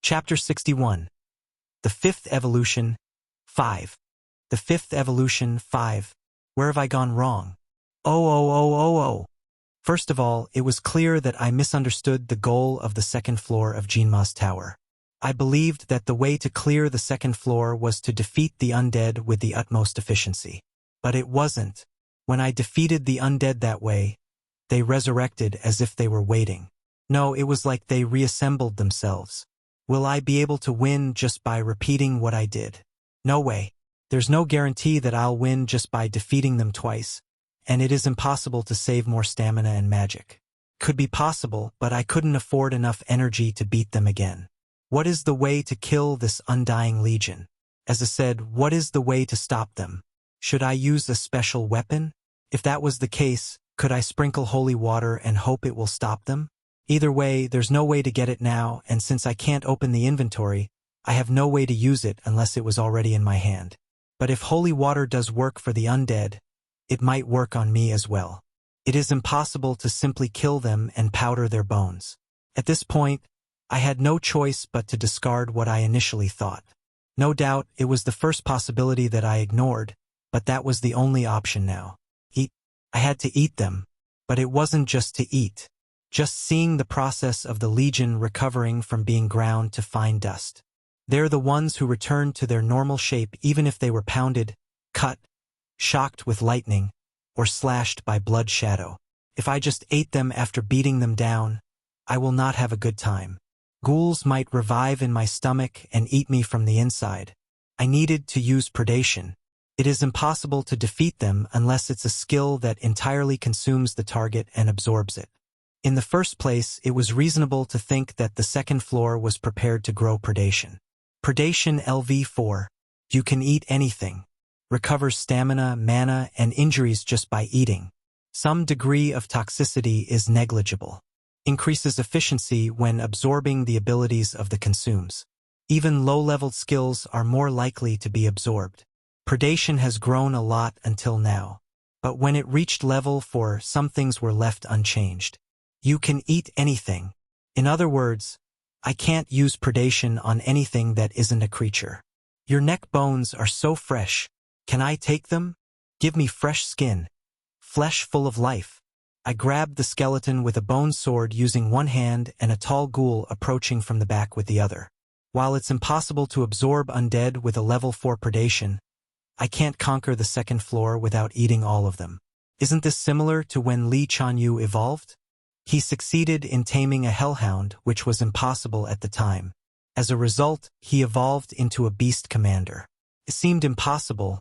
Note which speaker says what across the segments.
Speaker 1: Chapter 61. The Fifth Evolution, 5. The Fifth Evolution, 5. Where have I gone wrong? Oh. First of all, it was clear that I misunderstood the goal of the second floor of Jinma's tower. I believed that the way to clear the second floor was to defeat the undead with the utmost efficiency. But it wasn't. When I defeated the undead that way, they resurrected as if they were waiting. No, it was like they reassembled themselves. Will I be able to win just by repeating what I did? No way. There's no guarantee that I'll win just by defeating them twice, and it is impossible to save more stamina and magic. Could be possible, but I couldn't afford enough energy to beat them again. What is the way to kill this undying legion? As I said, what is the way to stop them? Should I use a special weapon? If that was the case, could I sprinkle holy water and hope it will stop them? Either way, there's no way to get it now, and since I can't open the inventory, I have no way to use it unless it was already in my hand. But if holy water does work for the undead, it might work on me as well. It is impossible to simply kill them and powder their bones. At this point, I had no choice but to discard what I initially thought. No doubt, it was the first possibility that I ignored, but that was the only option now. Eat. I had to eat them, but it wasn't just to eat. Just seeing the process of the legion recovering from being ground to fine dust. They're the ones who returned to their normal shape even if they were pounded, cut, shocked with lightning, or slashed by blood shadow. If I just ate them after beating them down, I will not have a good time. Ghouls might revive in my stomach and eat me from the inside. I needed to use predation. It is impossible to defeat them unless it's a skill that entirely consumes the target and absorbs it. In the first place, it was reasonable to think that the second floor was prepared to grow predation. Predation LV4. You can eat anything. Recovers stamina, mana, and injuries just by eating. Some degree of toxicity is negligible. Increases efficiency when absorbing the abilities of the consumes. Even low-leveled skills are more likely to be absorbed. Predation has grown a lot until now. But when it reached level 4, some things were left unchanged. You can eat anything. In other words, I can't use predation on anything that isn't a creature. Your neck bones are so fresh. Can I take them? Give me fresh skin. Flesh full of life. I grabbed the skeleton with a bone sword using one hand and a tall ghoul approaching from the back with the other. While it's impossible to absorb undead with a level 4 predation, I can't conquer the second floor without eating all of them. Isn't this similar to when Li Chanyu evolved? He succeeded in taming a hellhound, which was impossible at the time. As a result, he evolved into a beast commander. It seemed impossible,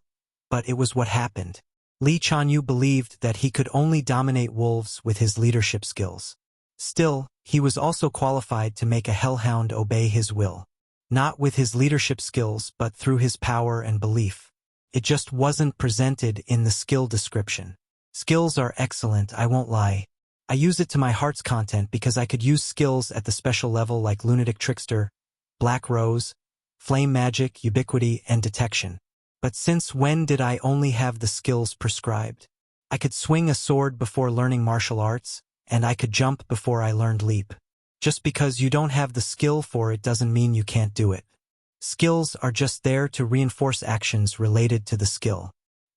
Speaker 1: but it was what happened. Li Chanyu believed that he could only dominate wolves with his leadership skills. Still, he was also qualified to make a hellhound obey his will. Not with his leadership skills, but through his power and belief. It just wasn't presented in the skill description. Skills are excellent, I won't lie. I use it to my heart's content because I could use skills at the special level like Lunatic Trickster, Black Rose, Flame Magic, Ubiquity, and Detection. But since when did I only have the skills prescribed? I could swing a sword before learning martial arts, and I could jump before I learned leap. Just because you don't have the skill for it doesn't mean you can't do it. Skills are just there to reinforce actions related to the skill.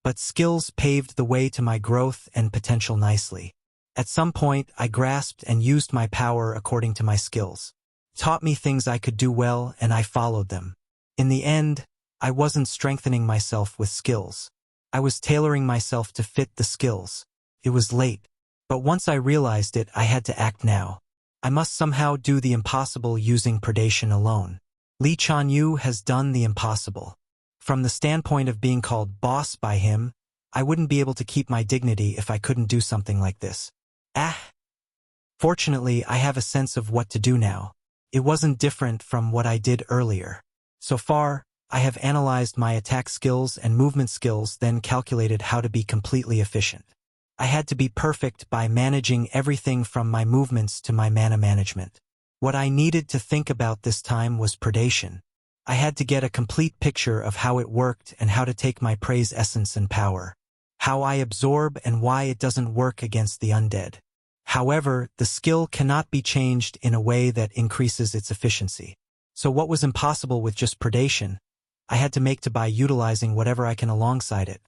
Speaker 1: But skills paved the way to my growth and potential nicely. At some point, I grasped and used my power according to my skills. Taught me things I could do well, and I followed them. In the end, I wasn't strengthening myself with skills. I was tailoring myself to fit the skills. It was late. But once I realized it, I had to act now. I must somehow do the impossible using predation alone. Li Chanyu has done the impossible. From the standpoint of being called boss by him, I wouldn't be able to keep my dignity if I couldn't do something like this. Fortunately, I have a sense of what to do now. It wasn't different from what I did earlier. So far, I have analyzed my attack skills and movement skills, then calculated how to be completely efficient. I had to be perfect by managing everything from my movements to my mana management. What I needed to think about this time was predation. I had to get a complete picture of how it worked and how to take my prey's essence and power. How I absorb and why it doesn't work against the undead. However, the skill cannot be changed in a way that increases its efficiency. So what was impossible with just predation, I had to make to by utilizing whatever I can alongside it.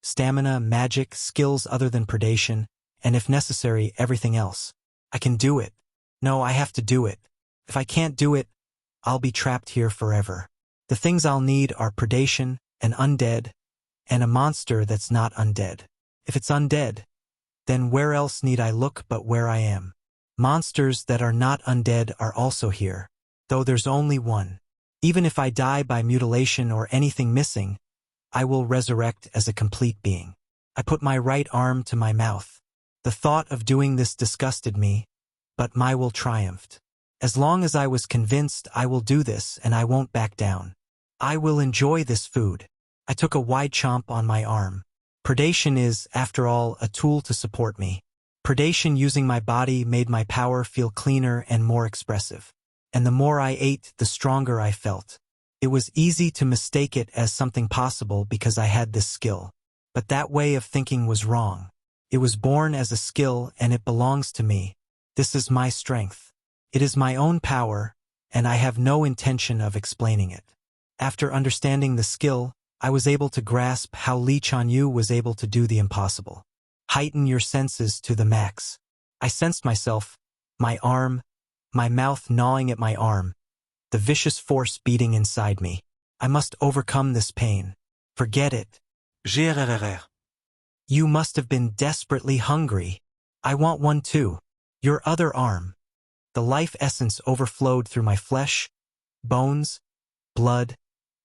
Speaker 1: Stamina, magic, skills other than predation, and if necessary, everything else. I can do it. No, I have to do it. If I can't do it, I'll be trapped here forever. The things I'll need are predation, an undead, and a monster that's not undead. If it's undead, then where else need I look but where I am? Monsters that are not undead are also here, though there's only one. Even if I die by mutilation or anything missing, I will resurrect as a complete being. I put my right arm to my mouth. The thought of doing this disgusted me, but my will triumphed. As long as I was convinced I will do this and I won't back down. I will enjoy this food. I took a wide chomp on my arm. Predation is, after all, a tool to support me. Predation using my body made my power feel cleaner and more expressive. And the more I ate, the stronger I felt. It was easy to mistake it as something possible because I had this skill. But that way of thinking was wrong. It was born as a skill and it belongs to me. This is my strength. It is my own power, and I have no intention of explaining it. After understanding the skill, I was able to grasp how Li Chanyu was able to do the impossible. Heighten your senses to the max. I sensed myself, my arm, my mouth gnawing at my arm, the vicious force beating inside me. I must overcome this pain. Forget it. You must have been desperately hungry. I want one too. Your other arm. The life essence overflowed through my flesh, bones, blood,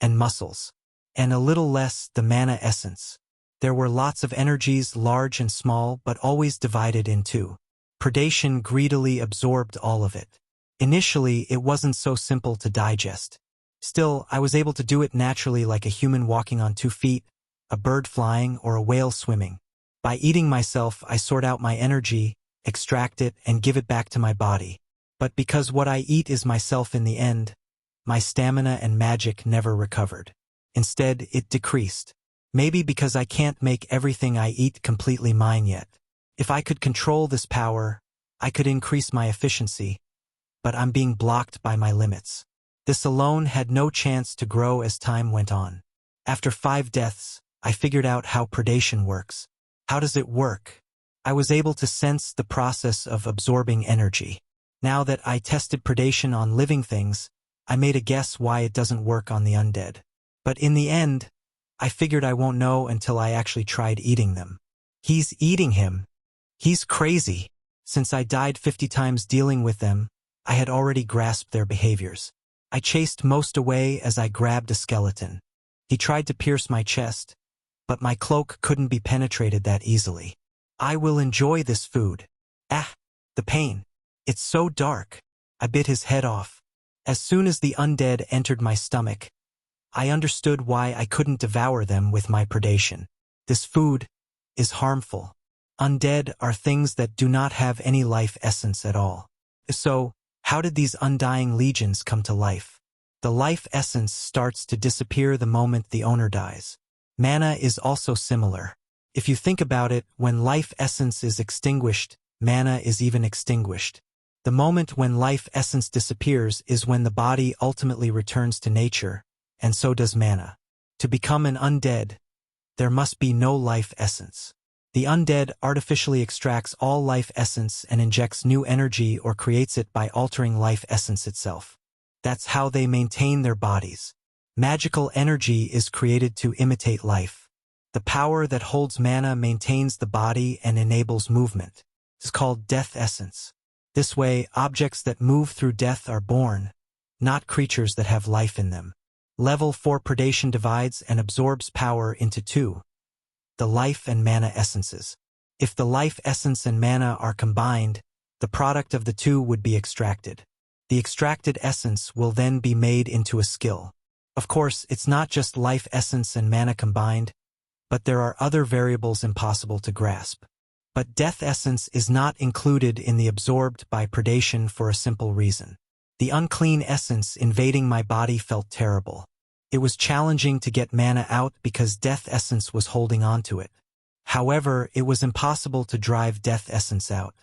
Speaker 1: and muscles. And a little less the mana essence. There were lots of energies, large and small, but always divided in two. Predation greedily absorbed all of it. Initially, it wasn't so simple to digest. Still, I was able to do it naturally like a human walking on 2 feet, a bird flying, or a whale swimming. By eating myself, I sort out my energy, extract it, and give it back to my body. But because what I eat is myself in the end, my stamina and magic never recovered. Instead, it decreased. Maybe because I can't make everything I eat completely mine yet. If I could control this power, I could increase my efficiency, but I'm being blocked by my limits. This alone had no chance to grow as time went on. After 5 deaths, I figured out how predation works. How does it work? I was able to sense the process of absorbing energy. Now that I tested predation on living things, I made a guess why it doesn't work on the undead. But in the end, I figured I won't know until I actually tried eating them. He's eating him. He's crazy. Since I died 50 times dealing with them, I had already grasped their behaviors. I chased most away as I grabbed a skeleton. He tried to pierce my chest, but my cloak couldn't be penetrated that easily. I will enjoy this food. Ah, the pain. It's so dark. I bit his head off. As soon as the undead entered my stomach, I understood why I couldn't devour them with my predation. This food is harmful. Undead are things that do not have any life essence at all. So, how did these undying legions come to life? The life essence starts to disappear the moment the owner dies. Mana is also similar. If you think about it, when life essence is extinguished, mana is even extinguished. The moment when life essence disappears is when the body ultimately returns to nature, and so does mana. To become an undead, there must be no life essence. The undead artificially extracts all life essence and injects new energy or creates it by altering life essence itself. That's how they maintain their bodies. Magical energy is created to imitate life. The power that holds mana maintains the body and enables movement. It's called death essence. This way, objects that move through death are born, not creatures that have life in them. Level 4 predation divides and absorbs power into 2. The life and mana essences. If the life essence and mana are combined, the product of the 2 would be extracted. The extracted essence will then be made into a skill. Of course, it's not just life essence and mana combined, but there are other variables impossible to grasp. But death essence is not included in the absorbed by predation for a simple reason. The unclean essence invading my body felt terrible. It was challenging to get mana out because death essence was holding on to it. However, it was impossible to drive death essence out.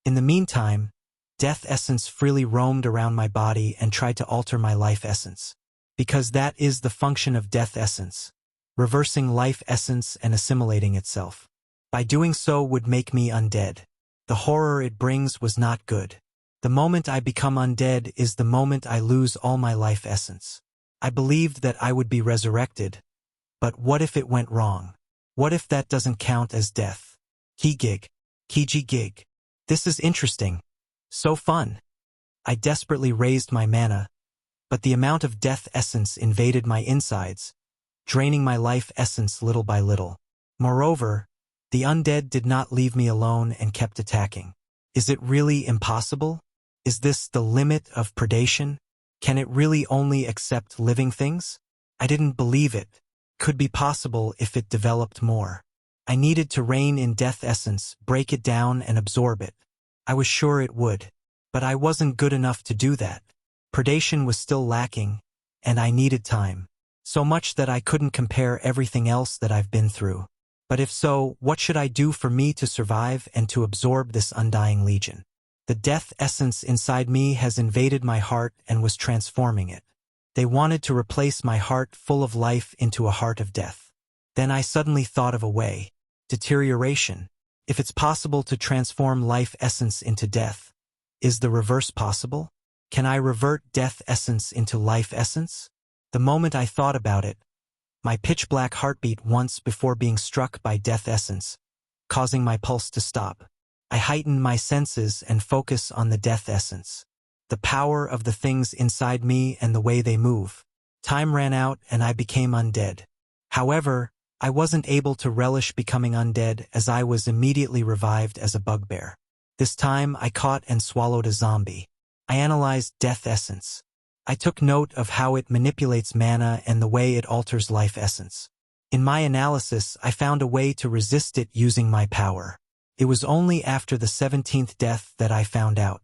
Speaker 1: In the meantime, Death essence freely roamed around my body and tried to alter my life essence. Because that is the function of death essence, reversing life essence and assimilating itself. By doing so would make me undead. The horror it brings was not good. The moment I become undead is the moment I lose all my life essence. I believed that I would be resurrected, but what if it went wrong? What if that doesn't count as death? Kiji gig. This is interesting. So fun. I desperately raised my mana, but the amount of death essence invaded my insides, draining my life essence little by little. Moreover, the undead did not leave me alone and kept attacking. Is it really impossible? Is this the limit of predation? Can it really only accept living things? I didn't believe it. Could be possible if it developed more. I needed to rein in death essence, break it down and absorb it. I was sure it would. But I wasn't good enough to do that. Predation was still lacking, and I needed time. So much that I couldn't compare everything else that I've been through. But if so, what should I do for me to survive and to absorb this undying legion? The death essence inside me has invaded my heart and was transforming it. They wanted to replace my heart full of life into a heart of death. Then I suddenly thought of a way. Deterioration. If it's possible to transform life essence into death, is the reverse possible? Can I revert death essence into life essence? The moment I thought about it, my pitch-black heartbeat once before being struck by death essence, causing my pulse to stop. I heightened my senses and focus on the death essence. The power of the things inside me and the way they move. Time ran out and I became undead. However, I wasn't able to relish becoming undead as I was immediately revived as a bugbear. This time I caught and swallowed a zombie. I analyzed death essence. I took note of how it manipulates mana and the way it alters life essence. In my analysis, I found a way to resist it using my power. It was only after the 17th death that I found out.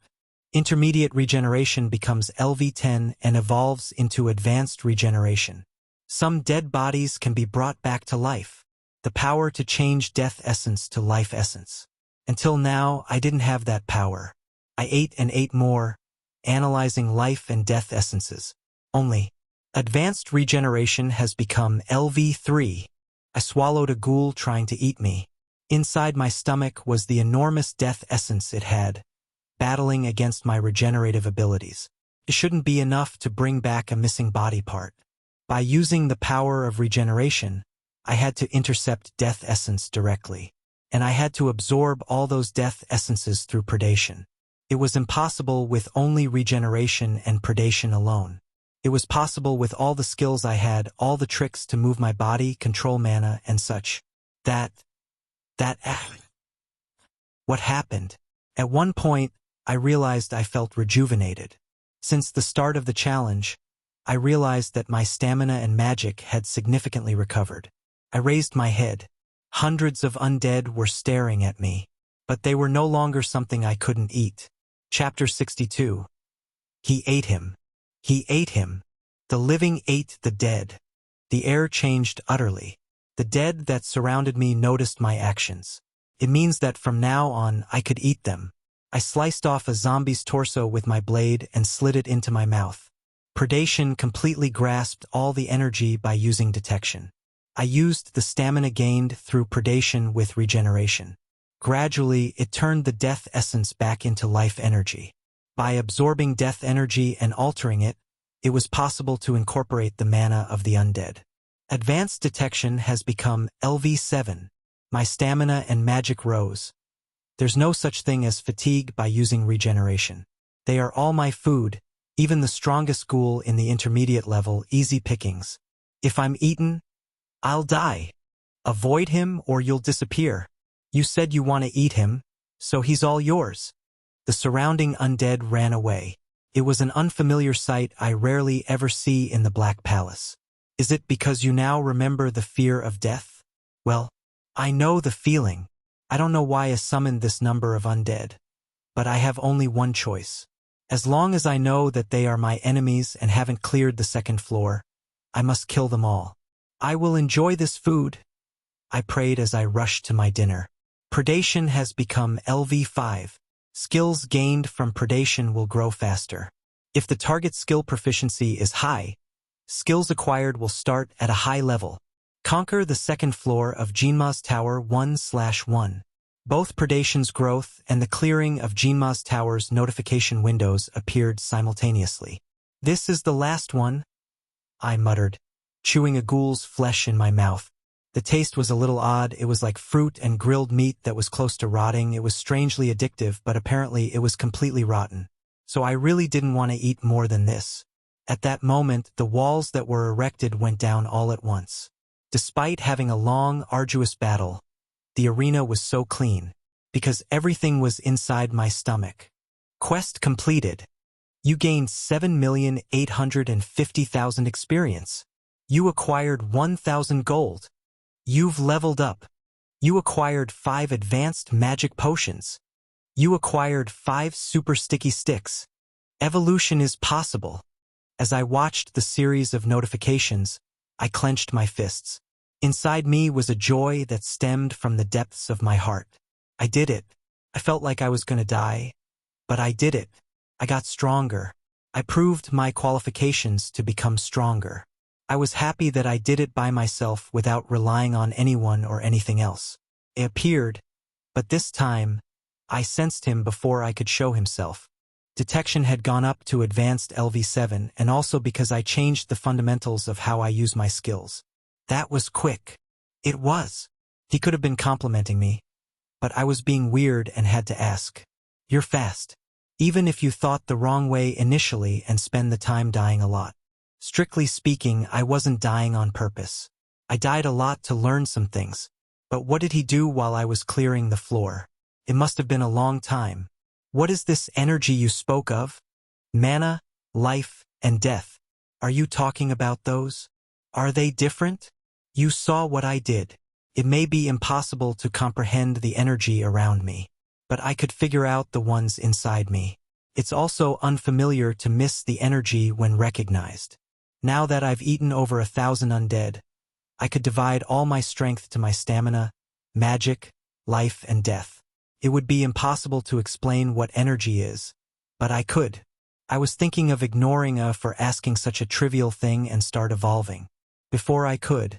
Speaker 1: Intermediate regeneration becomes LV10 and evolves into advanced regeneration. Some dead bodies can be brought back to life. The power to change death essence to life essence. Until now, I didn't have that power. I ate and ate more, analyzing life and death essences. Only, advanced regeneration has become LV3. I swallowed a ghoul trying to eat me. Inside my stomach was the enormous death essence it had, battling against my regenerative abilities. It shouldn't be enough to bring back a missing body part. By using the power of regeneration, I had to intercept death essence directly. And I had to absorb all those death essences through predation. It was impossible with only regeneration and predation alone. It was possible with all the skills I had, all the tricks to move my body, control mana, and such. What happened? At one point, I realized I felt rejuvenated. Since the start of the challenge, I realized that my stamina and magic had significantly recovered. I raised my head. Hundreds of undead were staring at me, but they were no longer something I couldn't eat. Chapter 62. He ate him. He ate him. The living ate the dead. The air changed utterly. The dead that surrounded me noticed my actions. It means that from now on I could eat them. I sliced off a zombie's torso with my blade and slid it into my mouth. Predation completely grasped all the energy by using detection. I used the stamina gained through predation with regeneration. Gradually, it turned the death essence back into life energy. By absorbing death energy and altering it, it was possible to incorporate the mana of the undead. Advanced detection has become LV7. My stamina and magic rose. There's no such thing as fatigue by using regeneration. They are all my food, even the strongest ghoul in the intermediate level, easy pickings. If I'm eaten, I'll die. Avoid him or you'll disappear. You said you want to eat him, so he's all yours. The surrounding undead ran away. It was an unfamiliar sight I rarely ever see in the Black Palace. Is it because you now remember the fear of death? Well, I know the feeling. I don't know why I summoned this number of undead. But I have only one choice. As long as I know that they are my enemies and haven't cleared the second floor, I must kill them all. I will enjoy this food, I prayed as I rushed to my dinner. Predation has become LV5. Skills gained from predation will grow faster. If the target skill proficiency is high, skills acquired will start at a high level. Conquer the second floor of Jinma's Tower 1/1. Both Predation's growth and the clearing of Jinma's Tower's notification windows appeared simultaneously. This is the last one, I muttered, chewing a ghoul's flesh in my mouth. The taste was a little odd. It was like fruit and grilled meat that was close to rotting. It was strangely addictive, but apparently it was completely rotten. So I really didn't want to eat more than this. At that moment, the walls that were erected went down all at once. Despite having a long, arduous battle, the arena was so clean, because everything was inside my stomach. Quest completed. You gained 7,850,000 experience. You acquired 1,000 gold. You've leveled up. You acquired 5 advanced magic potions. You acquired 5 super sticky sticks. Evolution is possible. As I watched the series of notifications, I clenched my fists. Inside me was a joy that stemmed from the depths of my heart. I did it. I felt like I was going to die, but I did it. I got stronger. I proved my qualifications to become stronger. I was happy that I did it by myself without relying on anyone or anything else. He appeared, but this time, I sensed him before I could show himself. Detection had gone up to advanced LV7, and also because I changed the fundamentals of how I use my skills. That was quick. It was. He could have been complimenting me, but I was being weird and had to ask. You're fast. Even if you thought the wrong way initially and spend the time dying a lot. Strictly speaking, I wasn't dying on purpose. I died a lot to learn some things. But what did he do while I was clearing the floor? It must have been a long time. What is this energy you spoke of? Mana, life, and death. Are you talking about those? Are they different? You saw what I did. It may be impossible to comprehend the energy around me, but I could figure out the ones inside me. It's also unfamiliar to miss the energy when recognized. Now that I've eaten over 1,000 undead, I could divide all my strength to my stamina, magic, life, and death. It would be impossible to explain what energy is, but I could. I was thinking of ignoring for asking such a trivial thing and start evolving. Before I could,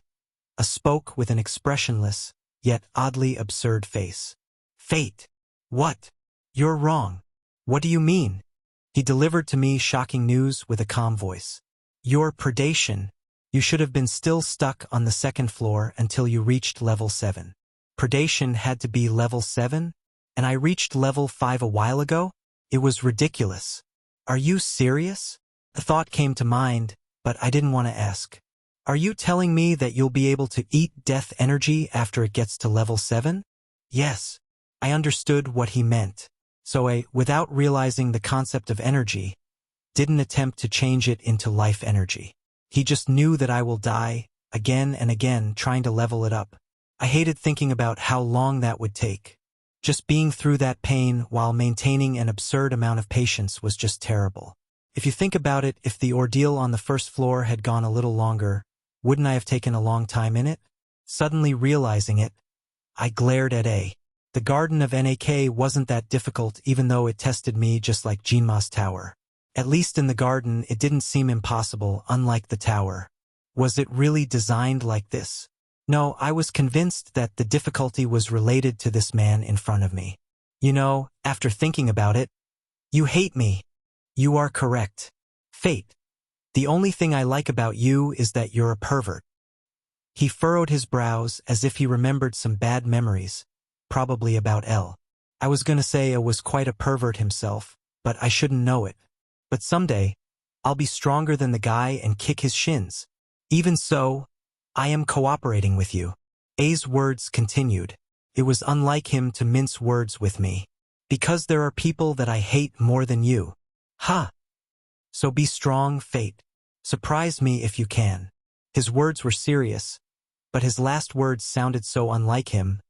Speaker 1: spoke with an expressionless, yet oddly absurd face. Fate. What? You're wrong. What do you mean? He delivered to me shocking news with a calm voice. Your predation. You should have been still stuck on the second floor until you reached level 7. Predation had to be level 7? And I reached level 5 a while ago? It was ridiculous. Are you serious? A thought came to mind, but I didn't want to ask. Are you telling me that you'll be able to eat death energy after it gets to level 7? Yes. I understood what he meant. So I, without realizing the concept of energy, didn't attempt to change it into life energy. He just knew that I will die, again and again, trying to level it up. I hated thinking about how long that would take. Just being through that pain while maintaining an absurd amount of patience was just terrible. If you think about it, if the ordeal on the first floor had gone a little longer, wouldn't I have taken a long time in it? Suddenly realizing it, I glared at A. The Garden of Nak wasn't that difficult, even though it tested me just like Jinma's tower. At least in the garden it didn't seem impossible, unlike the tower. Was it really designed like this? No, I was convinced that the difficulty was related to this man in front of me. You know, after thinking about it, you hate me. You are correct. Fate. The only thing I like about you is that you're a pervert. He furrowed his brows as if he remembered some bad memories, probably about L. I was gonna say I was quite a pervert himself, but I shouldn't know it. But someday, I'll be stronger than the guy and kick his shins. Even so, I am cooperating with you. A's words continued. It was unlike him to mince words with me. Because there are people that I hate more than you. Ha! So be strong, Fate. Surprise me if you can. His words were serious, but his last words sounded so unlike him,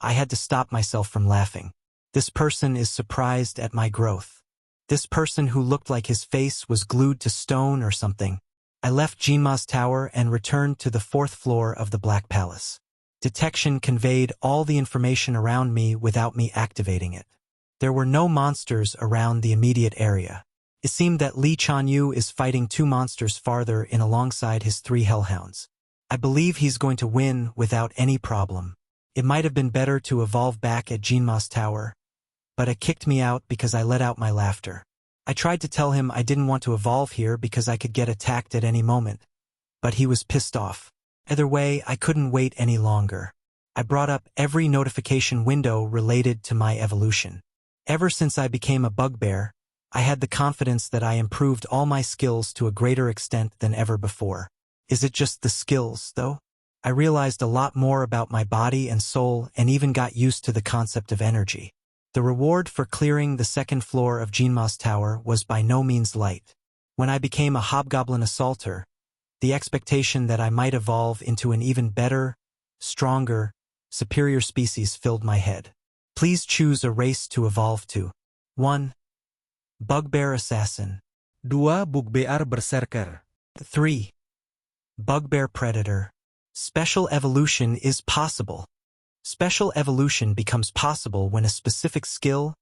Speaker 1: I had to stop myself from laughing. This person is surprised at my growth. This person who looked like his face was glued to stone or something. I left Jinma's tower and returned to the 4th floor of the Black Palace. Detection conveyed all the information around me without me activating it. There were no monsters around the immediate area. It seemed that Lee Chanyu is fighting 2 monsters farther in alongside his 3 hellhounds. I believe he's going to win without any problem. It might have been better to evolve back at Jinma's tower, but it kicked me out because I let out my laughter. I tried to tell him I didn't want to evolve here because I could get attacked at any moment, but he was pissed off. Either way, I couldn't wait any longer. I brought up every notification window related to my evolution. Ever since I became a bugbear, I had the confidence that I improved all my skills to a greater extent than ever before. Is it just the skills, though? I realized a lot more about my body and soul and even got used to the concept of energy. The reward for clearing the 2nd floor of Jinma's tower was by no means light. When I became a hobgoblin assaulter, the expectation that I might evolve into an even better, stronger, superior species filled my head. Please choose a race to evolve to. 1. Bugbear Assassin.
Speaker 2: 2. Bugbear Berserker.
Speaker 1: 3. Bugbear Predator. Special evolution is possible. Special evolution becomes possible when a specific skill,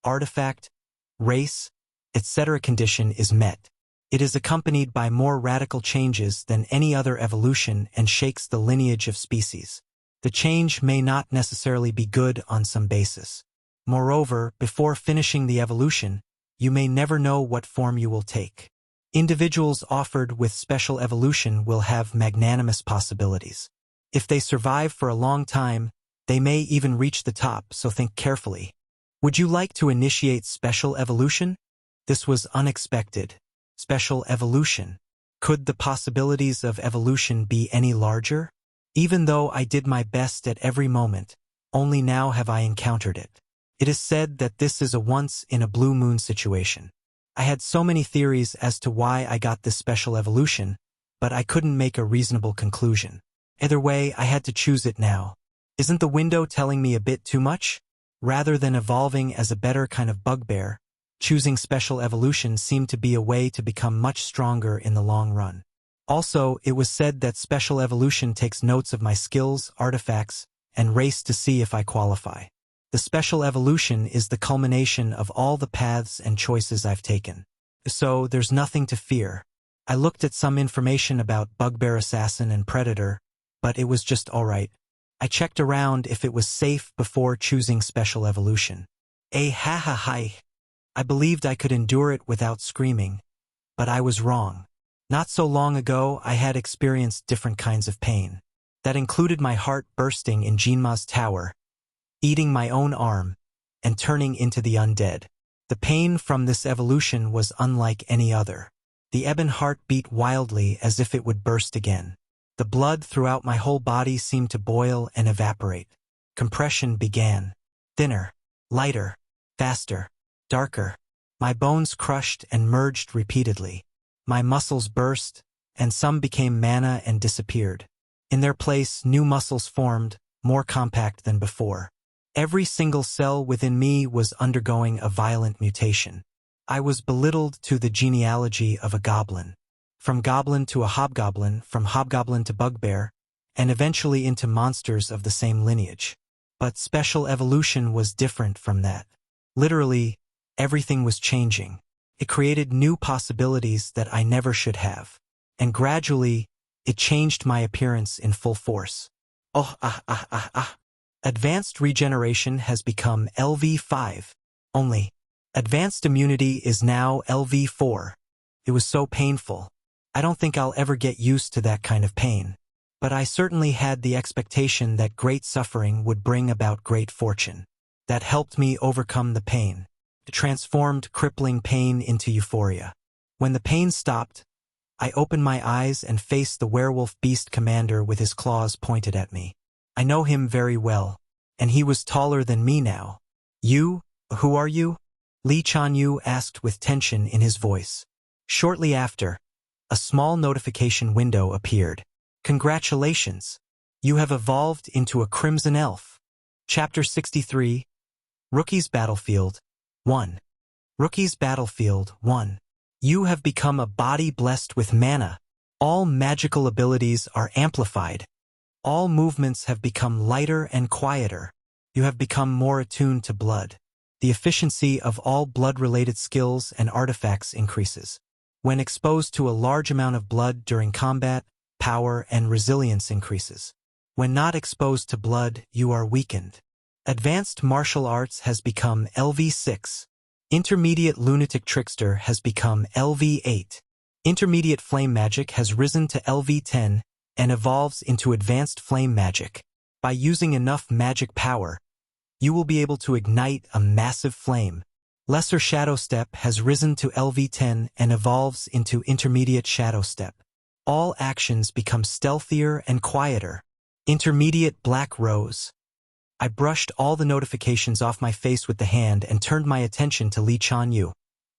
Speaker 1: artifact, race, etc. condition is met. It is accompanied by more radical changes than any other evolution and shakes the lineage of species. The change may not necessarily be good on some basis. Moreover, before finishing the evolution, you may never know what form you will take. Individuals offered with special evolution will have magnanimous possibilities. If they survive for a long time, they may even reach the top, so think carefully. Would you like to initiate special evolution? This was unexpected. Special evolution. Could the possibilities of evolution be any larger? Even though I did my best at every moment, only now have I encountered it. It is said that this is a once-in-a-blue-moon situation. I had so many theories as to why I got this special evolution, but I couldn't make a reasonable conclusion. Either way, I had to choose it now. Isn't the window telling me a bit too much? Rather than evolving as a better kind of bugbear, choosing special evolution seemed to be a way to become much stronger in the long run. Also, it was said that special evolution takes notes of my skills, artifacts, and race to see if I qualify. The special evolution is the culmination of all the paths and choices I've taken. So, there's nothing to fear. I looked at some information about Bugbear Assassin and Predator, but it was just alright. I checked around if it was safe before choosing special evolution. Ha. I believed I could endure it without screaming, but I was wrong. Not so long ago, I had experienced different kinds of pain. That included my heart bursting in Jinma's tower, eating my own arm, and turning into the undead. The pain from this evolution was unlike any other. The ebon heart beat wildly as if it would burst again. The blood throughout my whole body seemed to boil and evaporate. Compression began. Thinner, lighter, faster, darker. My bones crushed and merged repeatedly. My muscles burst, and some became mana and disappeared. In their place, new muscles formed, more compact than before. Every single cell within me was undergoing a violent mutation. I was belittled to the genealogy of a goblin. From goblin to a hobgoblin, from hobgoblin to bugbear, and eventually into monsters of the same lineage. But special evolution was different from that. Literally, everything was changing. It created new possibilities that I never should have. And gradually, it changed my appearance in full force. Advanced regeneration has become LV5. Only, advanced immunity is now LV4. It was so painful. I don't think I'll ever get used to that kind of pain. But I certainly had the expectation that great suffering would bring about great fortune. That helped me overcome the pain. It transformed crippling pain into euphoria. When the pain stopped, I opened my eyes and faced the werewolf beast commander with his claws pointed at me. I know him very well, and he was taller than me now. You? Who are you? Lee Chanyu asked with tension in his voice. Shortly after, a small notification window appeared. Congratulations! You have evolved into a Crimson Elf. Chapter 63, Rookie's Battlefield 1. Rookie's Battlefield 1. You have become a body blessed with mana. All magical abilities are amplified. All movements have become lighter and quieter. You have become more attuned to blood. The efficiency of all blood-related skills and artifacts increases. When exposed to a large amount of blood during combat, power and resilience increases. When not exposed to blood, you are weakened. Advanced martial arts has become LV6. Intermediate lunatic trickster has become LV8. Intermediate flame magic has risen to LV10 and evolves into advanced flame magic. By using enough magic power, you will be able to ignite a massive flame. Lesser Shadow Step has risen to LV10 and evolves into Intermediate Shadow Step. All actions become stealthier and quieter. Intermediate Black Rose. I brushed all the notifications off my face with the hand and turned my attention to Li Chanyu,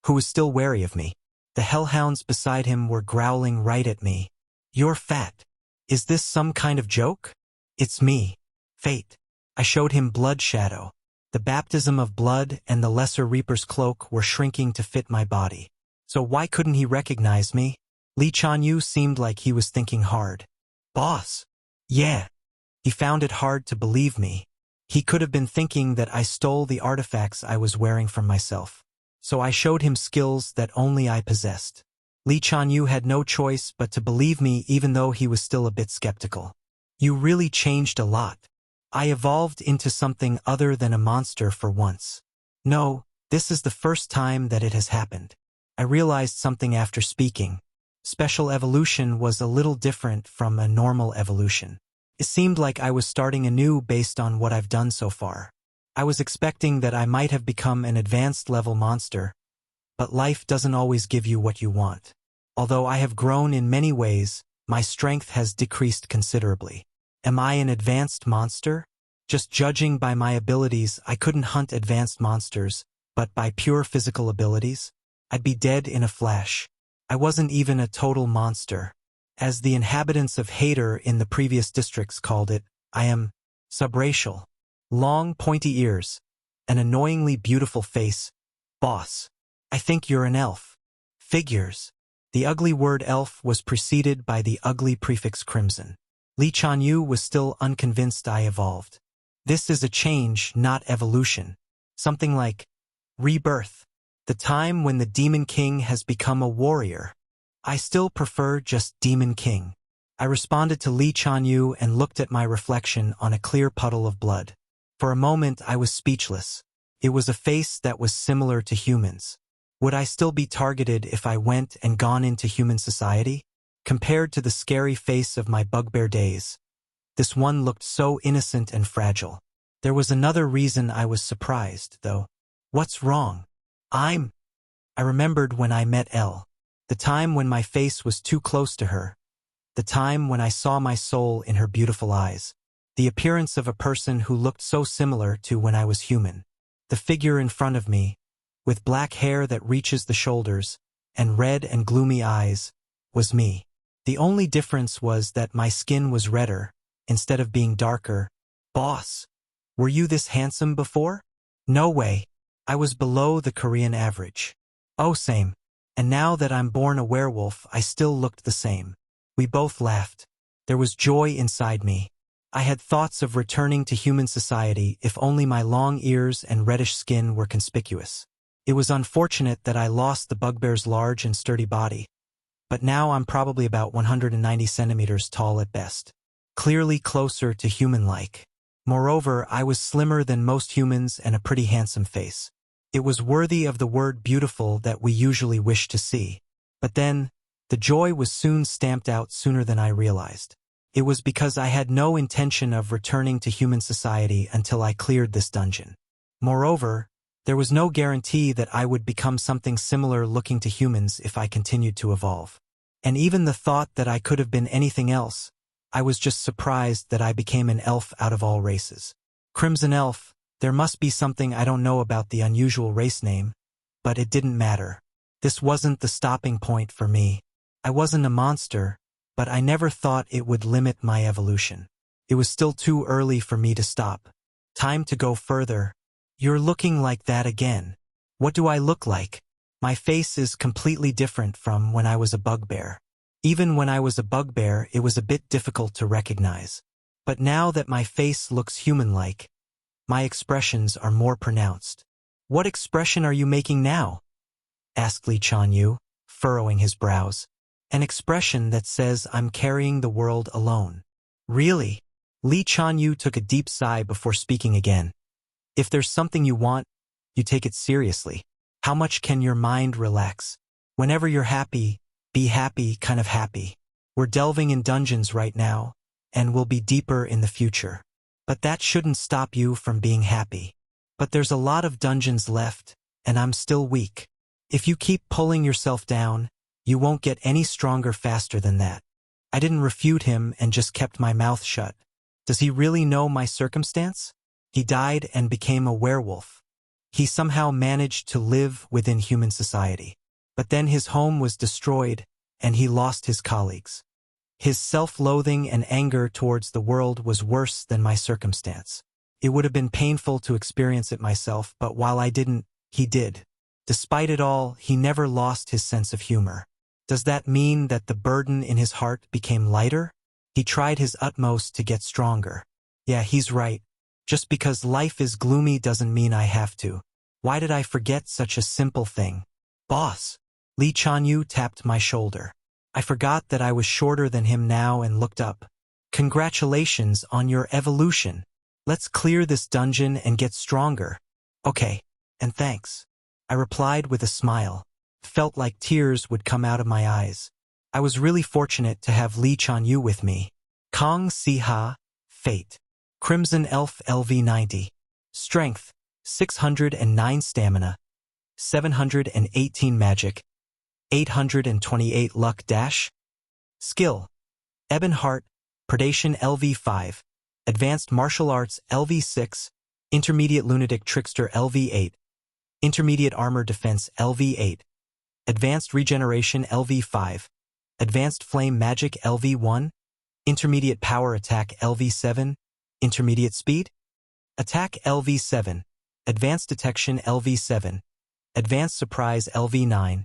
Speaker 1: who was still wary of me. The hellhounds beside him were growling right at me. "You're fat. Is this some kind of joke?" "It's me. Fate." I showed him Blood Shadow. The baptism of blood and the Lesser Reaper's cloak were shrinking to fit my body. So why couldn't he recognize me? Li Chanyu seemed like he was thinking hard. "Boss." "Yeah." He found it hard to believe me. He could have been thinking that I stole the artifacts I was wearing from myself. So I showed him skills that only I possessed. Li Chanyu had no choice but to believe me even though he was still a bit skeptical. "You really changed a lot. I evolved into something other than a monster for once." "No, this is the first time that it has happened." I realized something after speaking. Special evolution was a little different from a normal evolution. It seemed like I was starting anew based on what I've done so far. I was expecting that I might have become an advanced level monster, but life doesn't always give you what you want. Although I have grown in many ways, my strength has decreased considerably. Am I an advanced monster? Just judging by my abilities, I couldn't hunt advanced monsters, but by pure physical abilities, I'd be dead in a flash. I wasn't even a total monster. As the inhabitants of Hader in the previous districts called it, I am subracial. Long, pointy ears, an annoyingly beautiful face. "Boss, I think you're an elf." Figures. The ugly word elf was preceded by the ugly prefix crimson. Li Chanyu was still unconvinced I evolved. This is a change, not evolution. Something like rebirth. The time when the Demon King has become a warrior. I still prefer just Demon King. I responded to Li Chanyu and looked at my reflection on a clear puddle of blood. For a moment I was speechless. It was a face that was similar to humans. Would I still be targeted if I went and gone into human society? Compared to the scary face of my bugbear days, this one looked so innocent and fragile. There was another reason I was surprised, though. "What's wrong?" I remembered when I met Elle. The time when my face was too close to her. The time when I saw my soul in her beautiful eyes. The appearance of a person who looked so similar to when I was human. The figure in front of me, with black hair that reaches the shoulders, and red and gloomy eyes, was me. The only difference was that my skin was redder, instead of being darker. "Boss, were you this handsome before?" "No way. I was below the Korean average." "Oh, same. And now that I'm born a werewolf, I still looked the same." We both laughed. There was joy inside me. I had thoughts of returning to human society if only my long ears and reddish skin were conspicuous. It was unfortunate that I lost the bugbear's large and sturdy body. But now I'm probably about 190 centimeters tall at best. Clearly closer to human-like. Moreover, I was slimmer than most humans and a pretty handsome face. It was worthy of the word beautiful that we usually wish to see. But then, the joy was soon stamped out sooner than I realized. It was because I had no intention of returning to human society until I cleared this dungeon. Moreover, there was no guarantee that I would become something similar looking to humans if I continued to evolve. And even the thought that I could have been anything else, I was just surprised that I became an elf out of all races. Crimson Elf, there must be something I don't know about the unusual race name, but it didn't matter. This wasn't the stopping point for me. I wasn't a monster, but I never thought it would limit my evolution. It was still too early for me to stop. Time to go further. "You're looking like that again." "What do I look like?" My face is completely different from when I was a bugbear. Even when I was a bugbear, it was a bit difficult to recognize. But now that my face looks human-like, my expressions are more pronounced. What expression are you making now? Asked Li Chanyu, furrowing his brows. An expression that says I'm carrying the world alone. Really? Li Chanyu took a deep sigh before speaking again. If there's something you want, you take it seriously. How much can your mind relax? Whenever you're happy, be happy, kind of happy. We're delving in dungeons right now, and we'll be deeper in the future. But that shouldn't stop you from being happy. But there's a lot of dungeons left, and I'm still weak. If you keep pulling yourself down, you won't get any stronger faster than that. I didn't refute him and just kept my mouth shut. Does he really know my circumstance? He died and became a werewolf. He somehow managed to live within human society. But then his home was destroyed, and he lost his colleagues. His self-loathing and anger towards the world was worse than my circumstance. It would have been painful to experience it myself, but while I didn't, he did. Despite it all, he never lost his sense of humor. Does that mean that the burden in his heart became lighter? He tried his utmost to get stronger. Yeah, he's right. Just because life is gloomy doesn't mean I have to. Why did I forget such a simple thing? Boss. Li Chanyu tapped my shoulder. I forgot that I was shorter than him now and looked up. Congratulations on your evolution. Let's clear this dungeon and get stronger. Okay, and thanks. I replied with a smile. Felt like tears would come out of my eyes. I was really fortunate to have Li Chanyu with me. Kong Si Ha, Fate. Crimson Elf LV90. Strength, 609 Stamina. 718 Magic. 828 Luck Dash. Skill. Ebon Heart, Predation LV5. Advanced Martial Arts LV6. Intermediate Lunatic Trickster LV8. Intermediate Armor Defense LV8. Advanced Regeneration LV5. Advanced Flame Magic LV1. Intermediate Power Attack LV7. Intermediate Speed. Attack LV7. Advanced Detection LV7. Advanced Surprise LV9.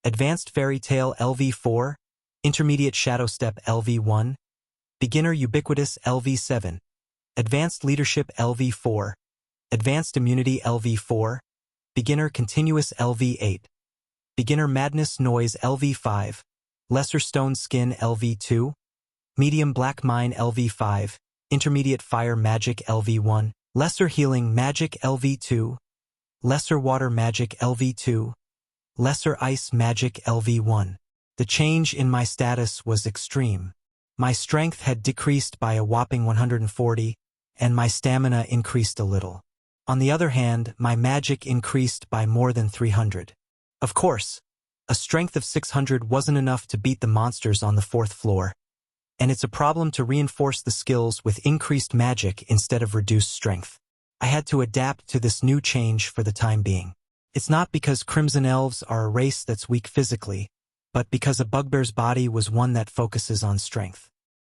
Speaker 1: Advanced Fairy Tale LV4. Intermediate Shadow Step LV1. Beginner Ubiquitous LV7. Advanced Leadership LV4. Advanced Immunity LV4. Beginner Continuous LV8. Beginner Madness Noise LV5. Lesser Stone Skin LV2. Medium Black Mine LV5. Intermediate Fire Magic LV1. Lesser Healing Magic LV2. Lesser Water Magic LV2. Lesser Ice Magic LV1. The change in my status was extreme. My strength had decreased by a whopping 140, and my stamina increased a little. On the other hand, my magic increased by more than 300. Of course, a strength of 600 wasn't enough to beat the monsters on the 4th floor, and it's a problem to reinforce the skills with increased magic instead of reduced strength. I had to adapt to this new change for the time being. It's not because Crimson Elves are a race that's weak physically, but because a bugbear's body was one that focuses on strength.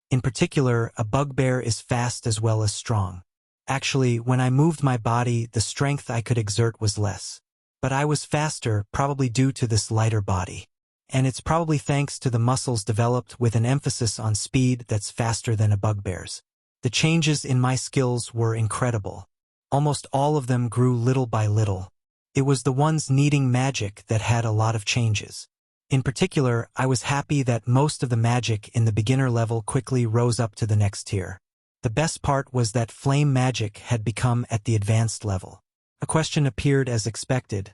Speaker 1: In particular, a bugbear is fast as well as strong. Actually, when I moved my body, the strength I could exert was less. But I was faster, probably due to this lighter body. And it's probably thanks to the muscles developed with an emphasis on speed that's faster than a bugbear's. The changes in my skills were incredible. Almost all of them grew little by little. It was the ones needing magic that had a lot of changes. In particular, I was happy that most of the magic in the beginner level quickly rose up to the next tier. The best part was that flame magic had become at the advanced level. A question appeared as expected,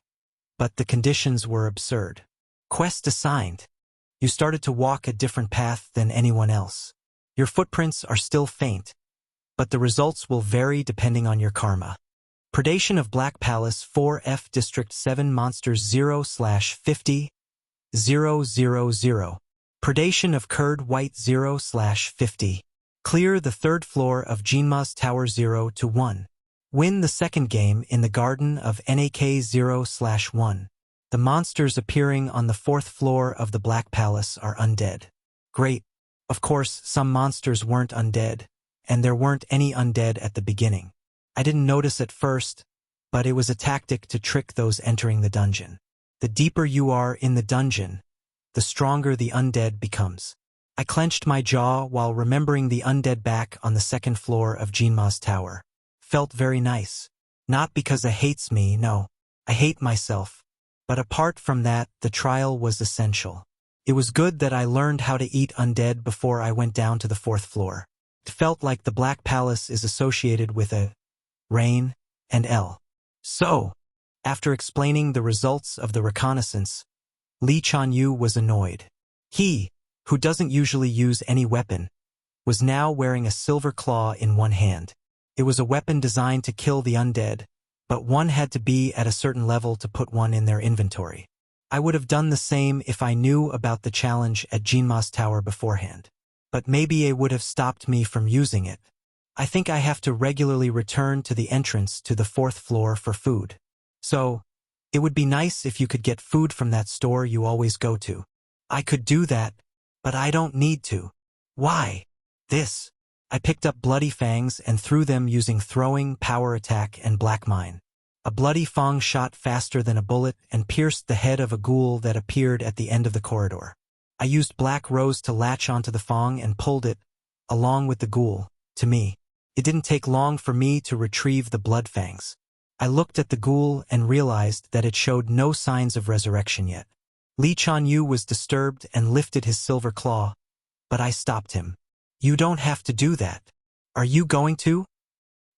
Speaker 1: but the conditions were absurd. Quest assigned. You started to walk a different path than anyone else. Your footprints are still faint, but the results will vary depending on your karma. Predation of Black Palace 4F District 7 Monsters 0/50 000. Predation of Curd White 0/50. Clear the 3rd floor of Jinma's Tower 0-1. Win the 2nd game in the Garden of NAK 0/1. The monsters appearing on the 4th floor of the Black Palace are undead. Great. Of course, some monsters weren't undead, and there weren't any undead at the beginning. I didn't notice at first, but it was a tactic to trick those entering the dungeon. The deeper you are in the dungeon, the stronger the undead becomes. I clenched my jaw while remembering the undead back on the 2nd floor of Jinma's tower. Felt very nice. Not because it hates me, no. I hate myself. But apart from that, the trial was essential. It was good that I learned how to eat undead before I went down to the 4th floor. It felt like the Black Palace is associated with a rain and L. So, after explaining the results of the reconnaissance, Lee Chanyu was annoyed. He, who doesn't usually use any weapon, was now wearing a silver claw in one hand. It was a weapon designed to kill the undead, but one had to be at a certain level to put one in their inventory. I would have done the same if I knew about the challenge at Jinma's tower beforehand. But maybe it would have stopped me from using it. I think I have to regularly return to the entrance to the 4th floor for food. So, it would be nice if you could get food from that store you always go to. I could do that, but I don't need to. Why? This. I picked up bloody fangs and threw them using throwing, power attack, and black mine. A bloody fang shot faster than a bullet and pierced the head of a ghoul that appeared at the end of the corridor. I used black rose to latch onto the fang and pulled it, along with the ghoul, to me. It didn't take long for me to retrieve the blood fangs. I looked at the ghoul and realized that it showed no signs of resurrection yet. Lee Chanyu was disturbed and lifted his silver claw, but I stopped him. You don't have to do that. Are you going to?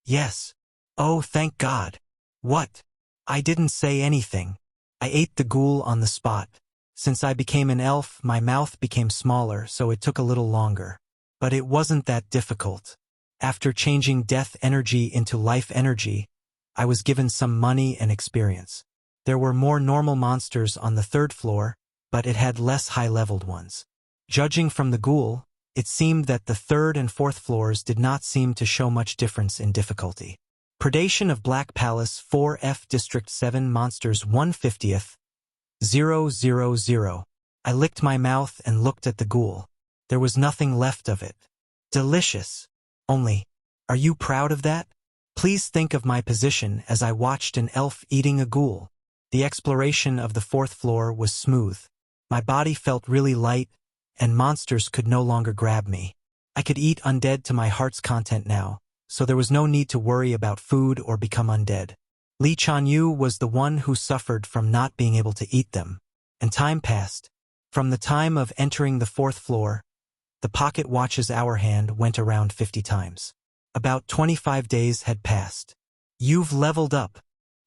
Speaker 1: Yes. Oh, thank God. What? I didn't say anything. I ate the ghoul on the spot. Since I became an elf, my mouth became smaller, so it took a little longer. But it wasn't that difficult. After changing death energy into life energy, I was given some money and experience. There were more normal monsters on the 3rd floor, but it had less high-leveled ones. Judging from the ghoul, it seemed that the 3rd and 4th floors did not seem to show much difference in difficulty. Predation of Black Palace 4F District 7 Monsters 150th 000. I licked my mouth and looked at the ghoul. There was nothing left of it. Delicious. Only, are you proud of that? Please think of my position as I watched an elf eating a ghoul. The exploration of the 4th floor was smooth. My body felt really light, and monsters could no longer grab me. I could eat undead to my heart's content now, so there was no need to worry about food or become undead. Lee Chanyu was the one who suffered from not being able to eat them, and time passed. From the time of entering the 4th floor, the pocket watch's hour hand went around 50 times. About 25 days had passed. You've leveled up.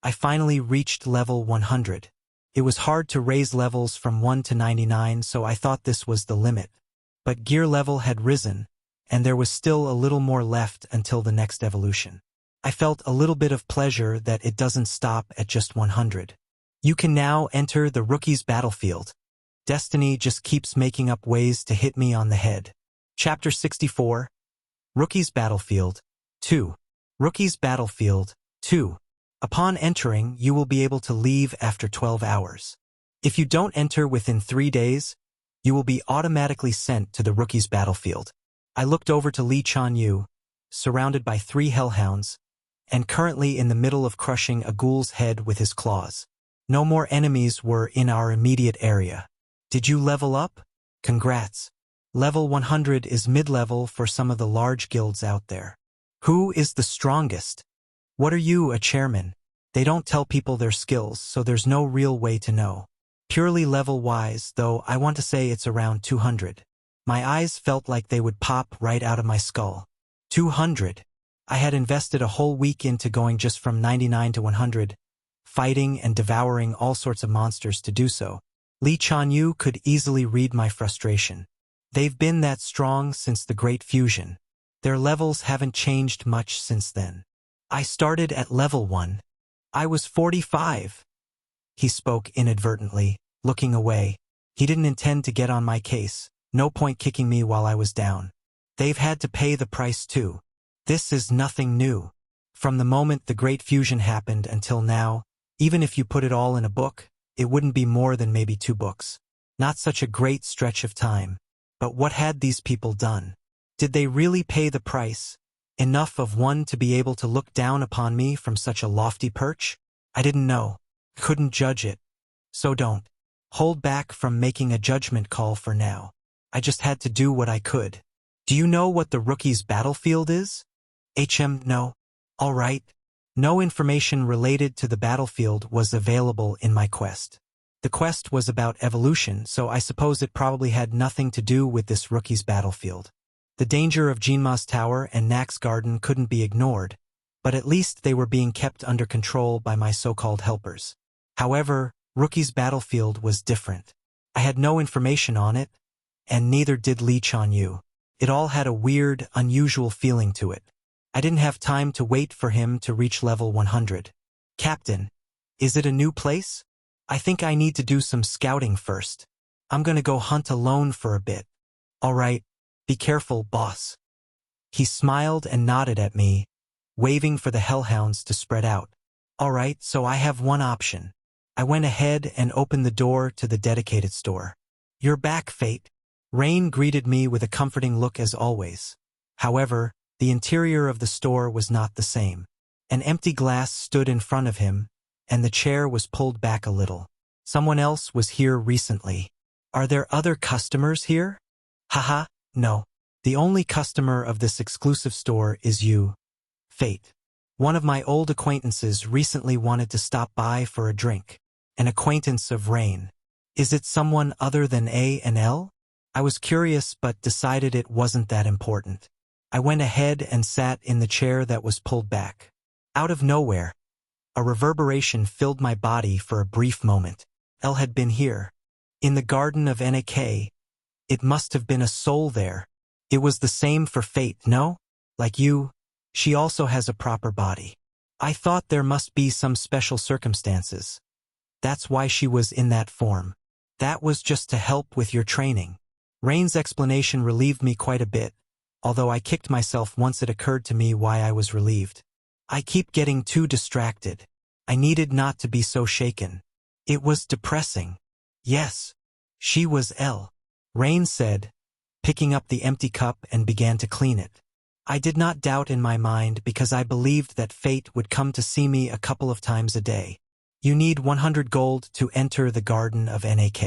Speaker 1: I finally reached level 100. It was hard to raise levels from 1 to 99, so I thought this was the limit. But gear level had risen, and there was still a little more left until the next evolution. I felt a little bit of pleasure that it doesn't stop at just 100. You can now enter the rookie's battlefield. Destiny just keeps making up ways to hit me on the head. Chapter 64. Rookie's Battlefield 2. Rookie's Battlefield 2. Upon entering, you will be able to leave after 12 hours. If you don't enter within 3 days, you will be automatically sent to the rookie's battlefield. I looked over to Lee Chanyu, surrounded by 3 hellhounds, and currently in the middle of crushing a ghoul's head with his claws. No more enemies were in our immediate area. Did you level up? Congrats. Level 100 is mid-level for some of the large guilds out there. Who is the strongest? What are you, a chairman? They don't tell people their skills, so there's no real way to know. Purely level-wise, though, I want to say it's around 200. My eyes felt like they would pop right out of my skull. 200. I had invested a whole week into going just from 99 to 100, fighting and devouring all sorts of monsters to do so. Lee Chanyu could easily read my frustration. They've been that strong since the Great Fusion. Their levels haven't changed much since then. I started at level 1. I was 45. He spoke inadvertently, looking away. He didn't intend to get on my case. No point kicking me while I was down. They've had to pay the price too. This is nothing new. From the moment the Great Fusion happened until now, even if you put it all in a book, it wouldn't be more than maybe 2 books. Not such a great stretch of time. But what had these people done? Did they really pay the price? Enough of one to be able to look down upon me from such a lofty perch? I didn't know. Couldn't judge it. So don't hold back from making a judgment call for now. I just had to do what I could. Do you know what the rookie's battlefield is? No. All right. No information related to the battlefield was available in my quest. The quest was about evolution, so I suppose it probably had nothing to do with this rookie's battlefield. The danger of Jinma's tower and Nak's garden couldn't be ignored, but at least they were being kept under control by my so-called helpers. However, rookie's battlefield was different. I had no information on it, and neither did Leech on you. It all had a weird, unusual feeling to it. I didn't have time to wait for him to reach level 100. Captain, is it a new place? I think I need to do some scouting first. I'm gonna go hunt alone for a bit. All right, be careful, boss. He smiled and nodded at me, waving for the hellhounds to spread out. All right, so I have one option. I went ahead and opened the door to the dedicated store. You're back, Fate. Rain greeted me with a comforting look as always. However, the interior of the store was not the same. An empty glass stood in front of him, and the chair was pulled back a little. Someone else was here recently. Are there other customers here? Haha, no. The only customer of this exclusive store is you, Fate. One of my old acquaintances recently wanted to stop by for a drink. An acquaintance of Rain. Is it someone other than A and L? I was curious but decided it wasn't that important. I went ahead and sat in the chair that was pulled back. Out of nowhere, a reverberation filled my body for a brief moment. L had been here. In the garden of Nak. It must have been a soul there. It was the same for Fate, no? Like you, she also has a proper body. I thought there must be some special circumstances. That's why she was in that form. That was just to help with your training. Rain's explanation relieved me quite a bit, although I kicked myself once it occurred to me why I was relieved. I keep getting too distracted. I needed not to be so shaken. It was depressing. Yes, she was L. Rain said, picking up the empty cup and began to clean it. I did not doubt in my mind because I believed that Fate would come to see me a couple of times a day. You need 100 gold to enter the garden of Nak.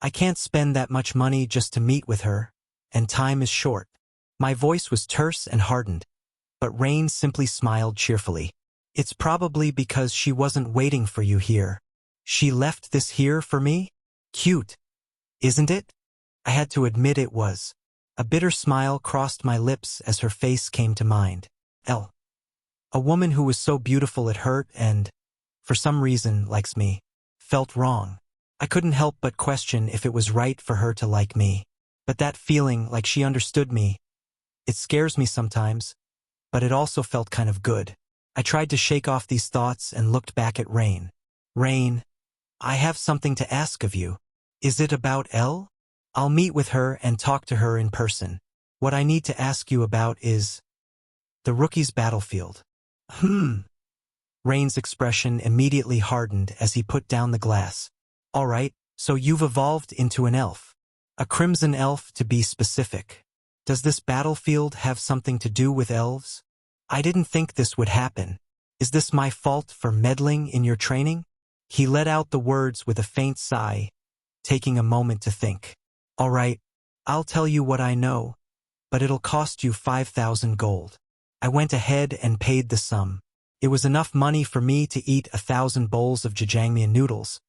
Speaker 1: I can't spend that much money just to meet with her, and time is short. My voice was terse and hardened, but Rain simply smiled cheerfully. It's probably because she wasn't waiting for you here. She left this here for me? Cute, isn't it? I had to admit it was. A bitter smile crossed my lips as her face came to mind. L. A woman who was so beautiful it hurt and, for some reason, likes me, felt wrong. I couldn't help but question if it was right for her to like me. But that feeling like she understood me, it scares me sometimes, but it also felt kind of good. I tried to shake off these thoughts and looked back at Rain. Rain, I have something to ask of you. Is it about L? I'll meet with her and talk to her in person. What I need to ask you about is the rookie's battlefield. Rain's expression immediately hardened as he put down the glass. All right, so you've evolved into an elf. A crimson elf to be specific. Does this battlefield have something to do with elves? I didn't think this would happen. Is this my fault for meddling in your training? He let out the words with a faint sigh, taking a moment to think. All right, I'll tell you what I know, but it'll cost you 5,000 gold. I went ahead and paid the sum. It was enough money for me to eat 1,000 bowls of jajangmyeon noodles,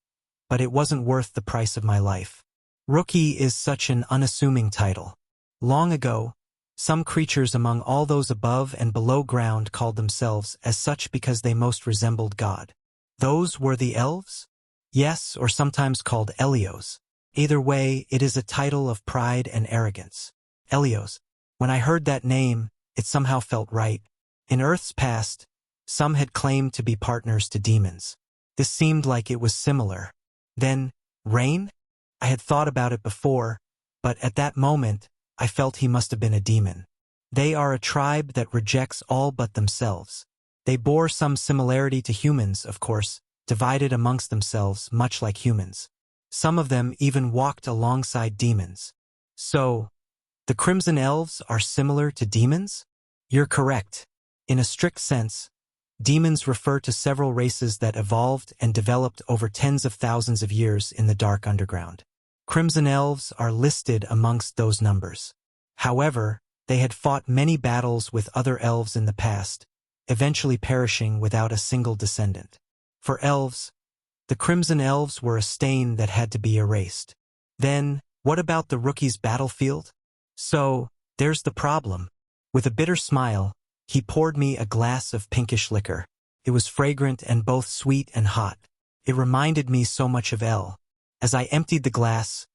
Speaker 1: but it wasn't worth the price of my life. Rookie is such an unassuming title. Long ago, some creatures among all those above and below ground called themselves as such because they most resembled God. Those were the elves? Yes, or sometimes called Elios. Either way, it is a title of pride and arrogance. Elios. When I heard that name, it somehow felt right. In Earth's past, some had claimed to be partners to demons. This seemed like it was similar. Then, Rain? I had thought about it before, but at that moment, I felt he must have been a demon. They are a tribe that rejects all but themselves. They bore some similarity to humans, of course, divided amongst themselves much like humans. Some of them even walked alongside demons. So, the Crimson Elves are similar to demons? You're correct. In a strict sense, demons refer to several races that evolved and developed over tens of thousands of years in the dark underground. Crimson Elves are listed amongst those numbers. However, they had fought many battles with other elves in the past, eventually perishing without a single descendant. For elves, the Crimson Elves were a stain that had to be erased. Then, what about the rookie's battlefield? So, there's the problem. With a bitter smile, he poured me a glass of pinkish liquor. It was fragrant and both sweet and hot. It reminded me so much of Elle. As I emptied the glass,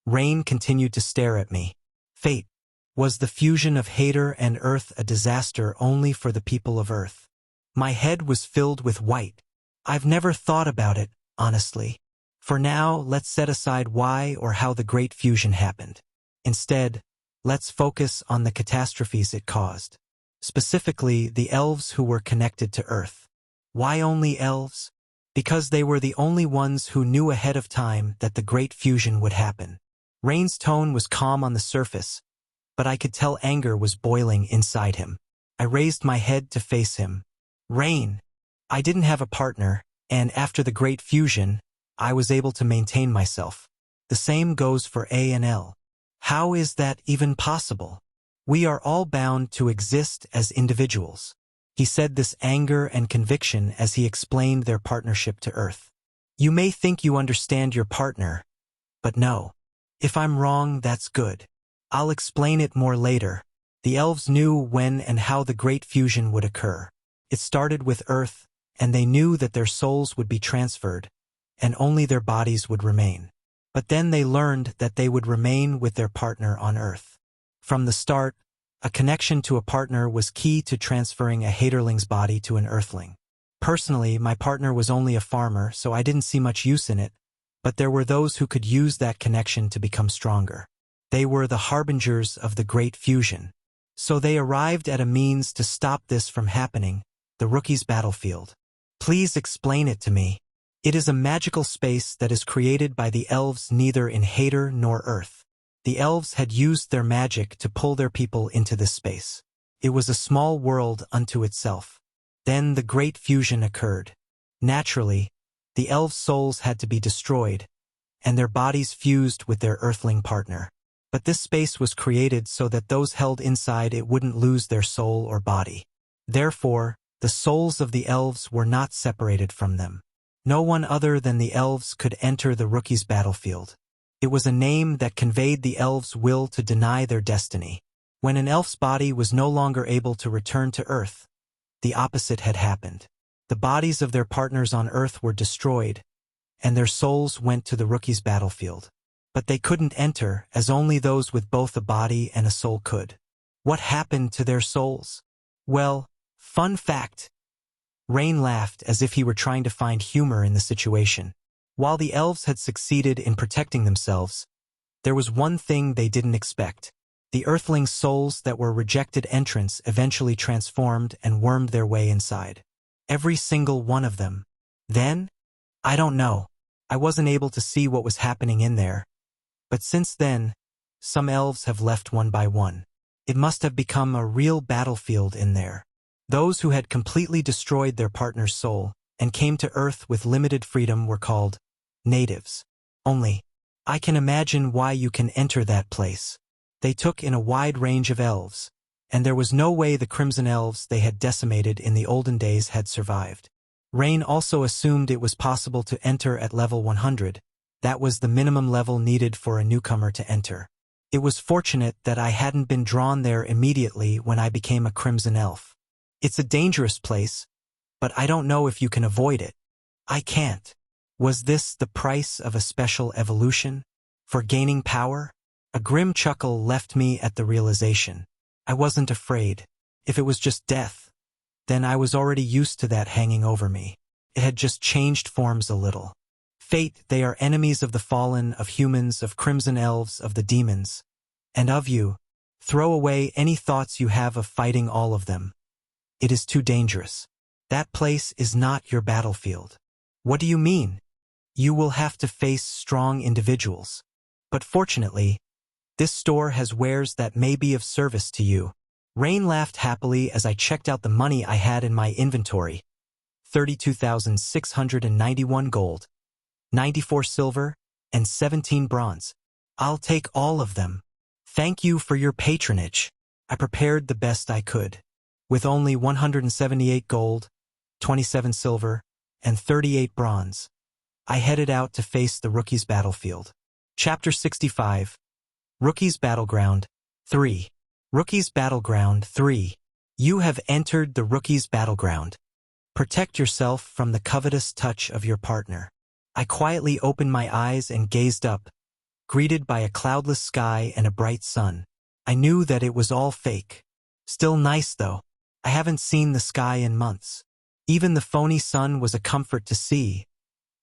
Speaker 1: Rain continued to stare at me. Fate. Was the fusion of Hater and Earth a disaster only for the people of Earth? My head was filled with white. I've never thought about it, honestly. For now, let's set aside why or how the Great Fusion happened. Instead, let's focus on the catastrophes it caused. Specifically, the elves who were connected to Earth. Why only elves? Because they were the only ones who knew ahead of time that the Great Fusion would happen. Rain's tone was calm on the surface, but I could tell anger was boiling inside him. I raised my head to face him. Rain. I didn't have a partner, and after the Great Fusion, I was able to maintain myself. The same goes for A and L. How is that even possible? We are all bound to exist as individuals. He said this anger and conviction as he explained their partnership to Earth. You may think you understand your partner, but no. If I'm wrong, that's good. I'll explain it more later. The elves knew when and how the Great Fusion would occur. It started with Earth, and they knew that their souls would be transferred, and only their bodies would remain. But then they learned that they would remain with their partner on Earth. From the start, a connection to a partner was key to transferring a Haterling's body to an Earthling. Personally, my partner was only a farmer, so I didn't see much use in it, but there were those who could use that connection to become stronger. They were the harbingers of the Great Fusion. So they arrived at a means to stop this from happening, the rookie's battlefield. Please explain it to me. It is a magical space that is created by the elves neither in Hater nor Earth. The elves had used their magic to pull their people into this space. It was a small world unto itself. Then the Great Fusion occurred. Naturally, the elves' souls had to be destroyed, and their bodies fused with their Earthling partner. But this space was created so that those held inside it wouldn't lose their soul or body. Therefore, the souls of the elves were not separated from them. No one other than the elves could enter the rookie's battlefield. It was a name that conveyed the elves' will to deny their destiny. When an elf's body was no longer able to return to Earth, the opposite had happened. The bodies of their partners on Earth were destroyed, and their souls went to the rookie's battlefield. But they couldn't enter, as only those with both a body and a soul could. What happened to their souls? Well, fun fact. Rain laughed as if he were trying to find humor in the situation. While the elves had succeeded in protecting themselves, there was one thing they didn't expect. The Earthlings' souls that were rejected entrance eventually transformed and wormed their way inside. Every single one of them. Then? I don't know. I wasn't able to see what was happening in there. But since then, some elves have left one by one. It must have become a real battlefield in there. Those who had completely destroyed their partner's soul and came to Earth with limited freedom were called natives. Only, I can imagine why you can enter that place. They took in a wide range of elves, and there was no way the Crimson Elves they had decimated in the olden days had survived. Rain also assumed it was possible to enter at level 100. That was the minimum level needed for a newcomer to enter. It was fortunate that I hadn't been drawn there immediately when I became a Crimson Elf. It's a dangerous place, but I don't know if you can avoid it. I can't. Was this the price of a special evolution? For gaining power? A grim chuckle left me at the realization. I wasn't afraid. If it was just death, then I was already used to that hanging over me. It had just changed forms a little. Fate, they are enemies of the fallen, of humans, of Crimson Elves, of the demons. And of you. Throw away any thoughts you have of fighting all of them. It is too dangerous. That place is not your battlefield. What do you mean? You will have to face strong individuals. But fortunately, this store has wares that may be of service to you. Rain laughed happily as I checked out the money I had in my inventory. 32,691 gold, 94 silver, and 17 bronze. I'll take all of them. Thank you for your patronage. I prepared the best I could. With only 178 gold, 27 silver, and 38 bronze, I headed out to face the Rookie's battlefield. Chapter 65. Rookie's Battleground 3. Rookie's Battleground 3. You have entered the Rookie's Battleground. Protect yourself from the covetous touch of your partner. I quietly opened my eyes and gazed up, greeted by a cloudless sky and a bright sun. I knew that it was all fake. Still nice though. I haven't seen the sky in months. Even the phony sun was a comfort to see,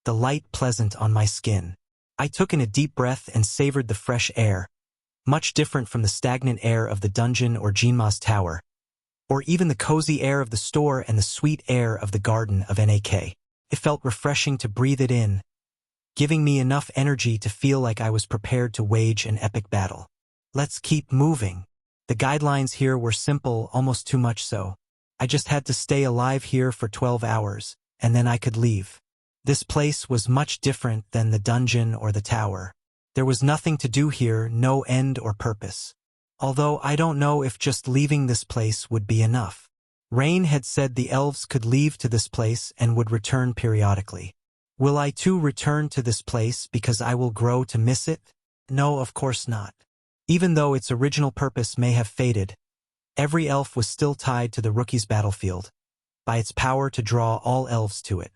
Speaker 1: the light pleasant on my skin. I took in a deep breath and savored the fresh air, much different from the stagnant air of the dungeon or Jinma's tower, or even the cozy air of the store and the sweet air of the garden of Nak. It felt refreshing to breathe it in, giving me enough energy to feel like I was prepared to wage an epic battle. Let's keep moving. The guidelines here were simple, almost too much so. I just had to stay alive here for 12 hours, and then I could leave. This place was much different than the dungeon or the tower. There was nothing to do here, no end or purpose. Although I don't know if just leaving this place would be enough. Rain had said the elves could leave to this place and would return periodically. Will I too return to this place because I will grow to miss it? No, of course not. Even though its original purpose may have faded, every elf was still tied to the Rookie's battlefield, by its power to draw all elves to it.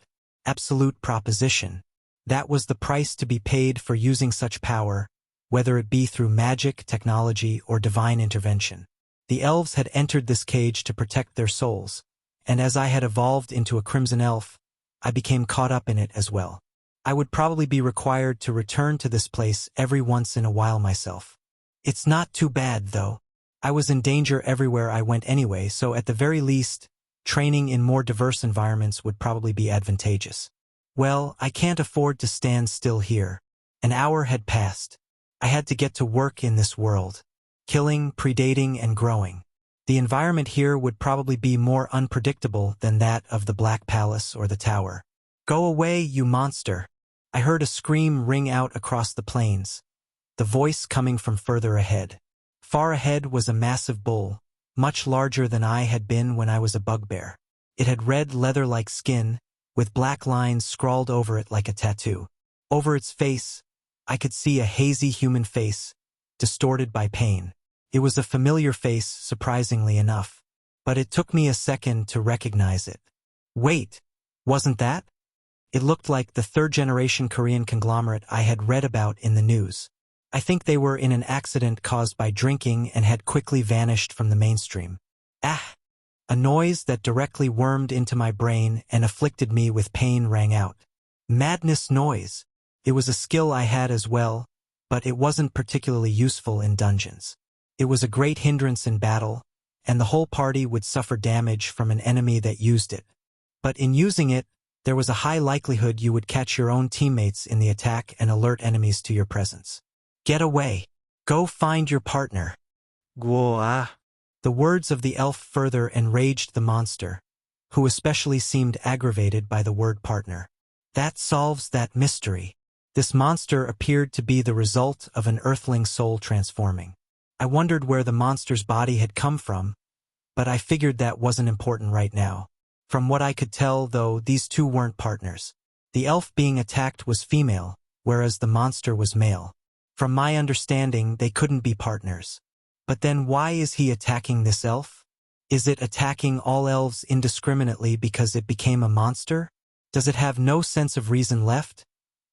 Speaker 1: Absolute proposition. That was the price to be paid for using such power, whether it be through magic, technology, or divine intervention. The elves had entered this cage to protect their souls, and as I had evolved into a crimson elf, I became caught up in it as well. I would probably be required to return to this place every once in a while myself. It's not too bad, though. I was in danger everywhere I went anyway, so at the very least, training in more diverse environments would probably be advantageous. Well, I can't afford to stand still here. An hour had passed. I had to get to work in this world. Killing, predating, and growing. The environment here would probably be more unpredictable than that of the Black Palace or the tower. Go away, you monster. I heard a scream ring out across the plains, the voice coming from further ahead. Far ahead was a massive bull, much larger than I had been when I was a bugbear. It had red leather-like skin, with black lines scrawled over it like a tattoo. Over its face, I could see a hazy human face, distorted by pain. It was a familiar face, surprisingly enough, but it took me a second to recognize it. Wait, wasn't that? It looked like the third-generation Korean conglomerate I had read about in the news. I think they were in an accident caused by drinking and had quickly vanished from the mainstream. Ah! A noise that directly wormed into my brain and afflicted me with pain rang out. Madness noise. It was a skill I had as well, but it wasn't particularly useful in dungeons. It was a great hindrance in battle, and the whole party would suffer damage from an enemy that used it. But in using it, there was a high likelihood you would catch your own teammates in the attack and alert enemies to your presence. Get away. Go find your partner.
Speaker 2: Guo.
Speaker 1: The words of the elf further enraged the monster, who especially seemed aggravated by the word partner. That solves that mystery. This monster appeared to be the result of an earthling soul transforming. I wondered where the monster's body had come from, but I figured that wasn't important right now. From what I could tell, though, these two weren't partners. The elf being attacked was female, whereas the monster was male. From my understanding, they couldn't be partners. But then why is he attacking this elf? Is it attacking all elves indiscriminately because it became a monster? Does it have no sense of reason left?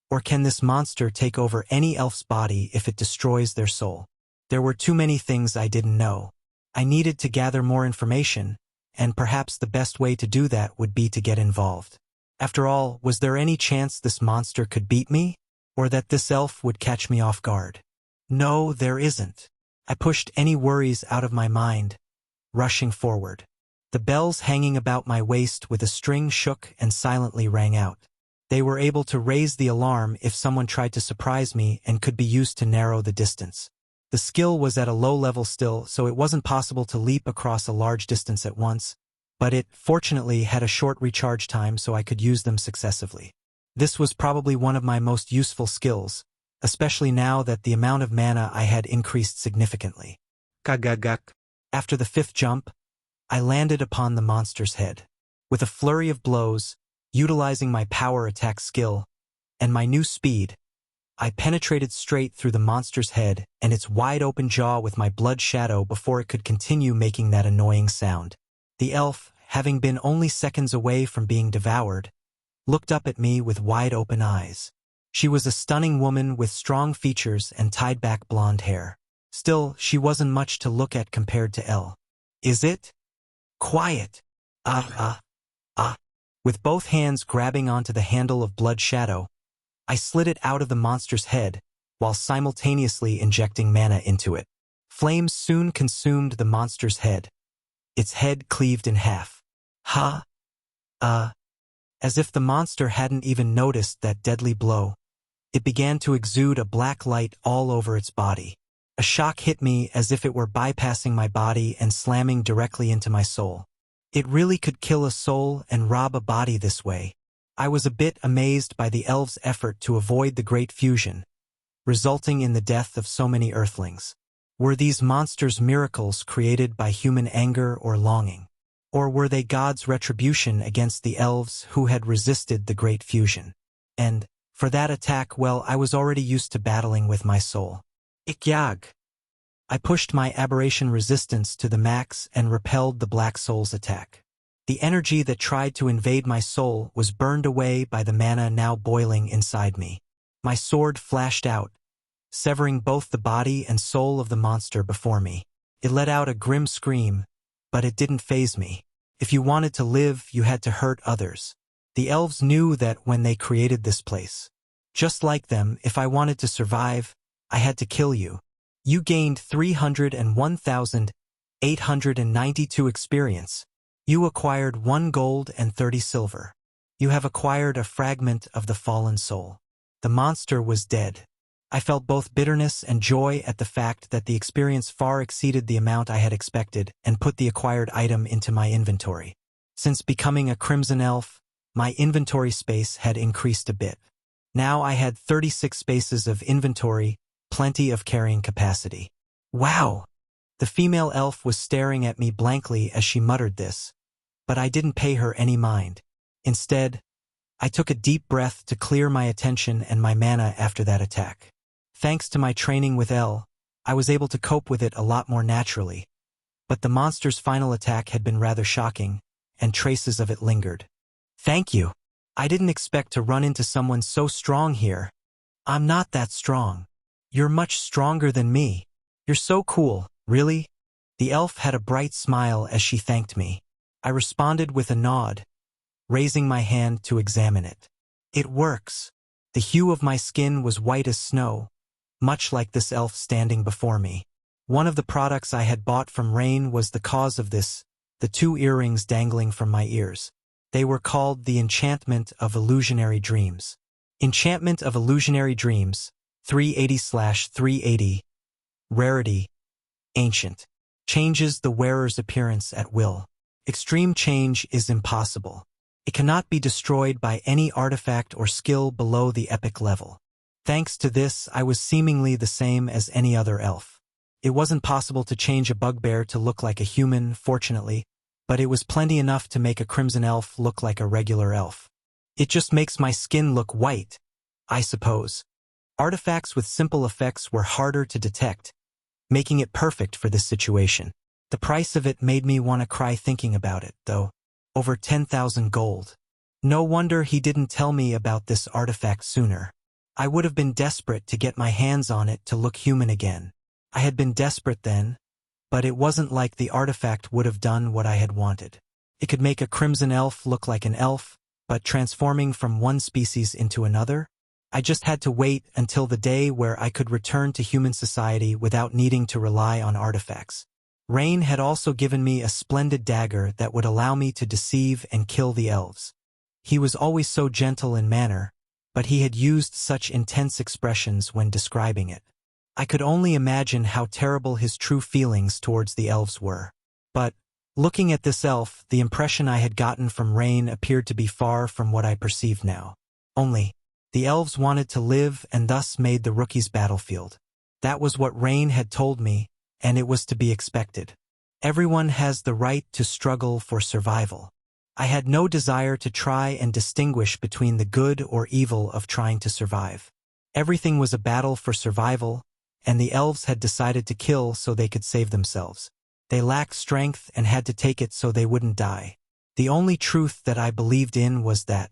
Speaker 1: Or can this monster take over any elf's body if it destroys their soul? There were too many things I didn't know. I needed to gather more information, and perhaps the best way to do that would be to get involved. After all, was there any chance this monster could beat me? Or that this elf would catch me off guard? No, there isn't. I pushed any worries out of my mind, rushing forward. The bells hanging about my waist with a string shook and silently rang out. They were able to raise the alarm if someone tried to surprise me and could be used to narrow the distance. The skill was at a low level still, so it wasn't possible to leap across a large distance at once, but it, fortunately, had a short recharge time so I could use them successively. This was probably one of my most useful skills, especially now that the amount of mana I had increased significantly.
Speaker 2: Kagagak.
Speaker 1: After the fifth jump, I landed upon the monster's head. With a flurry of blows, utilizing my power attack skill, and my new speed, I penetrated straight through the monster's head and its wide-open jaw with my blood shadow before it could continue making that annoying sound. The elf, having been only seconds away from being devoured, looked up at me with wide-open eyes. She was a stunning woman with strong features and tied-back blonde hair. Still, she wasn't much to look at compared to Elle. Is it? Quiet. With both hands grabbing onto the handle of blood shadow, I slid it out of the monster's head, while simultaneously injecting mana into it. Flames soon consumed the monster's head. Its head cleaved in half. As if the monster hadn't even noticed that deadly blow, it began to exude a black light all over its body. A shock hit me as if it were bypassing my body and slamming directly into my soul. It really could kill a soul and rob a body this way. I was a bit amazed by the elves' effort to avoid the great fusion, resulting in the death of so many earthlings. Were these monsters miracles created by human anger or longing? Or were they God's retribution against the elves who had resisted the great fusion? And, for that attack, well, I was already used to battling with my soul. Ikyag. I pushed my aberration resistance to the max and repelled the Black Soul's attack. The energy that tried to invade my soul was burned away by the mana now boiling inside me. My sword flashed out, severing both the body and soul of the monster before me. It let out a grim scream, but it didn't faze me. If you wanted to live, you had to hurt others. The elves knew that when they created this place. Just like them, if I wanted to survive, I had to kill you. You gained 301,892 experience. You acquired 1 gold and 30 silver. You have acquired a fragment of the fallen soul. The monster was dead. I felt both bitterness and joy at the fact that the experience far exceeded the amount I had expected and put the acquired item into my inventory. Since becoming a crimson elf, my inventory space had increased a bit. Now I had 36 spaces of inventory, plenty of carrying capacity. Wow! The female elf was staring at me blankly as she muttered this, but I didn't pay her any mind. Instead, I took a deep breath to clear my attention and my mana after that attack. Thanks to my training with Elle, I was able to cope with it a lot more naturally, but the monster's final attack had been rather shocking, and traces of it lingered. Thank you. I didn't expect to run into someone so strong here. I'm not that strong. You're much stronger than me. You're so cool, really? The elf had a bright smile as she thanked me. I responded with a nod, raising my hand to examine it. It works. The hue of my skin was white as snow, much like this elf standing before me. One of the products I had bought from Rain was the cause of this, the 2 earrings dangling from my ears. They were called the Enchantment of Illusionary Dreams. Enchantment of Illusionary Dreams, 380/380. Rarity, Ancient. Changes the wearer's appearance at will. Extreme change is impossible. It cannot be destroyed by any artifact or skill below the epic level. Thanks to this, I was seemingly the same as any other elf. It wasn't possible to change a bugbear to look like a human, fortunately, but it was plenty enough to make a crimson elf look like a regular elf. It just makes my skin look white, I suppose. Artifacts with simple effects were harder to detect, making it perfect for this situation. The price of it made me want to cry thinking about it, though. Over 10,000 gold. No wonder he didn't tell me about this artifact sooner. I would have been desperate to get my hands on it to look human again. I had been desperate then, but it wasn't like the artifact would have done what I had wanted. It could make a crimson elf look like an elf, but transforming from one species into another? I just had to wait until the day where I could return to human society without needing to rely on artifacts. Rain had also given me a splendid dagger that would allow me to deceive and kill the elves. He was always so gentle in manner, but he had used such intense expressions when describing it. I could only imagine how terrible his true feelings towards the elves were. But, looking at this elf, the impression I had gotten from Rain appeared to be far from what I perceived now. Only, the elves wanted to live and thus made the rookie's battlefield. That was what Rain had told me, and it was to be expected. Everyone has the right to struggle for survival. I had no desire to try and distinguish between the good or evil of trying to survive. Everything was a battle for survival, and the elves had decided to kill so they could save themselves. They lacked strength and had to take it so they wouldn't die. The only truth that I believed in was that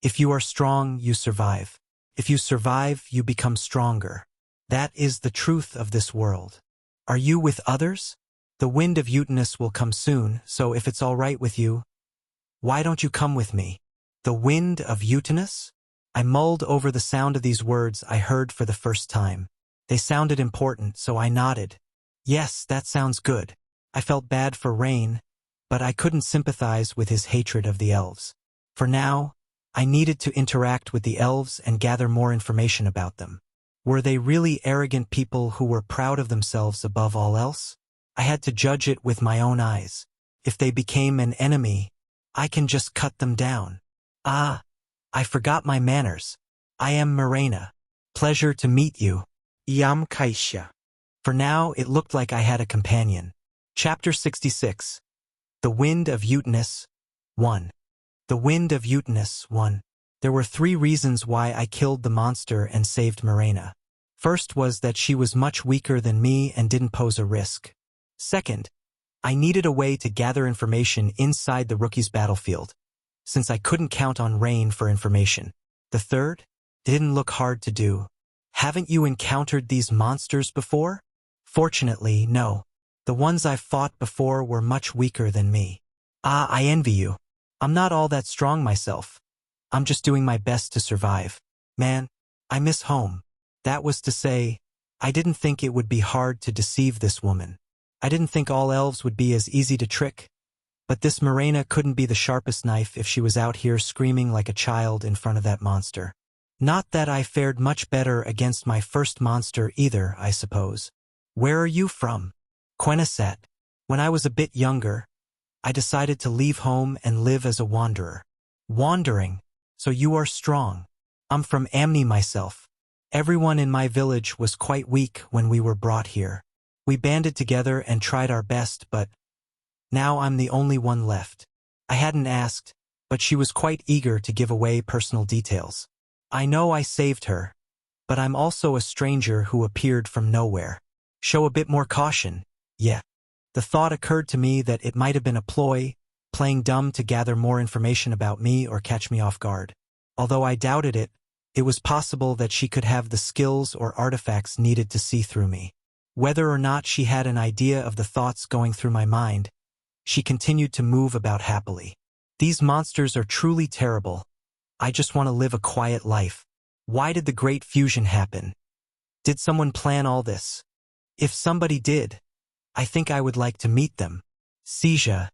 Speaker 1: if you are strong, you survive. If you survive, you become stronger. That is the truth of this world. Are you with others? The wind of Utinus will come soon, so if it's all right with you, why don't you come with me? The wind of Utinus? I mulled over the sound of these words I heard for the first time. They sounded important, so I nodded. Yes, that sounds good. I felt bad for Rain, but I couldn't sympathize with his hatred of the elves. For now, I needed to interact with the elves and gather more information about them. Were they really arrogant people who were proud of themselves above all else? I had to judge it with my own eyes. If they became an enemy, I can just cut them down. Ah, I forgot my manners. I am Mirena. Pleasure to meet you.
Speaker 2: Iam Kaisha.
Speaker 1: For now, it looked like I had a companion. Chapter 66. The Wind of Utinus 1. The Wind of Utinus 1. There were 3 reasons why I killed the monster and saved Mirena. First was that she was much weaker than me and didn't pose a risk. Second, I needed a way to gather information inside the rookie's battlefield, since I couldn't count on Rain for information. The third didn't look hard to do. Haven't you encountered these monsters before? Fortunately, no. The ones I've fought before were much weaker than me. Ah, I envy you. I'm not all that strong myself. I'm just doing my best to survive. Man, I miss home. That was to say, I didn't think it would be hard to deceive this woman. I didn't think all elves would be as easy to trick. But this Mirena couldn't be the sharpest knife if she was out here screaming like a child in front of that monster. Not that I fared much better against my first monster either, I suppose. Where are you from? Quenisat. When I was a bit younger, I decided to leave home and live as a wanderer. Wandering, so you are strong. I'm from Amni myself. Everyone in my village was quite weak when we were brought here. We banded together and tried our best, but now I'm the only one left. I hadn't asked, but she was quite eager to give away personal details. I know I saved her, but I'm also a stranger who appeared from nowhere. Show a bit more caution, yeah. The thought occurred to me that it might have been a ploy, playing dumb to gather more information about me or catch me off guard. Although I doubted it, it was possible that she could have the skills or artifacts needed to see through me. Whether or not she had an idea of the thoughts going through my mind, she continued to move about happily. These monsters are truly terrible. I just want to live a quiet life. Why did the great fusion happen? Did someone plan all this? If somebody did, I think I would like to meet them. Seja,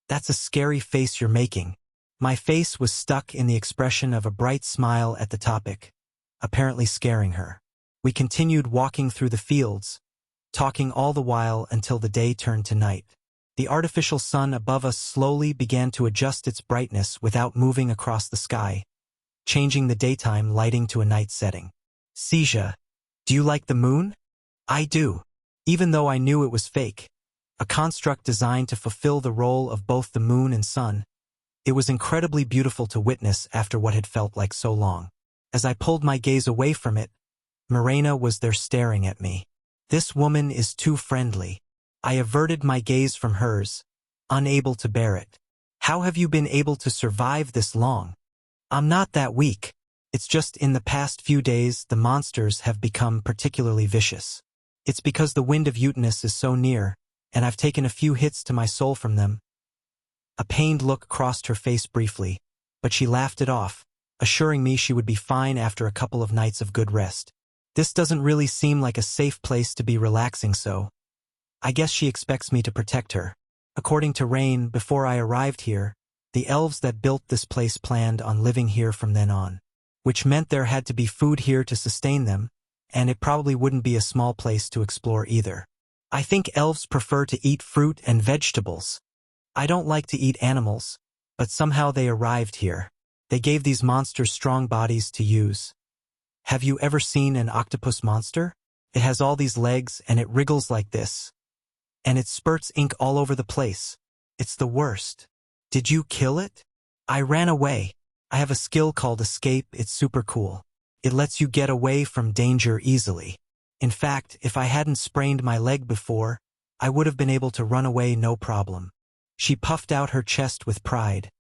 Speaker 1: that's a scary face you're making. My face was stuck in the expression of a bright smile at the topic, apparently scaring her. We continued walking through the fields, talking all the while until the day turned to night. The artificial sun above us slowly began to adjust its brightness without moving across the sky, changing the daytime lighting to a night setting. Seja, do you like the moon? I do. Even though I knew it was fake, a construct designed to fulfill the role of both the moon and sun, it was incredibly beautiful to witness after what had felt like so long. As I pulled my gaze away from it, Mirena was there staring at me. This woman is too friendly. I averted my gaze from hers, unable to bear it. How have you been able to survive this long? I'm not that weak. It's just in the past few days the monsters have become particularly vicious. It's because the wind of Utinus is so near, and I've taken a few hits to my soul from them. A pained look crossed her face briefly, but she laughed it off, assuring me she would be fine after a couple of nights of good rest. This doesn't really seem like a safe place to be relaxing, so I guess she expects me to protect her. According to Rain, before I arrived here, the elves that built this place planned on living here from then on, which meant there had to be food here to sustain them, and it probably wouldn't be a small place to explore either. I think elves prefer to eat fruit and vegetables. I don't like to eat animals, but somehow they arrived here. They gave these monsters strong bodies to use. Have you ever seen an octopus monster? It has all these legs and it wriggles like this. and it spurts ink all over the place. It's the worst. Did you kill it? I ran away. I have a skill called escape. It's super cool. It lets you get away from danger easily. In fact, if I hadn't sprained my leg before, I would have been able to run away no problem. She puffed out her chest with pride,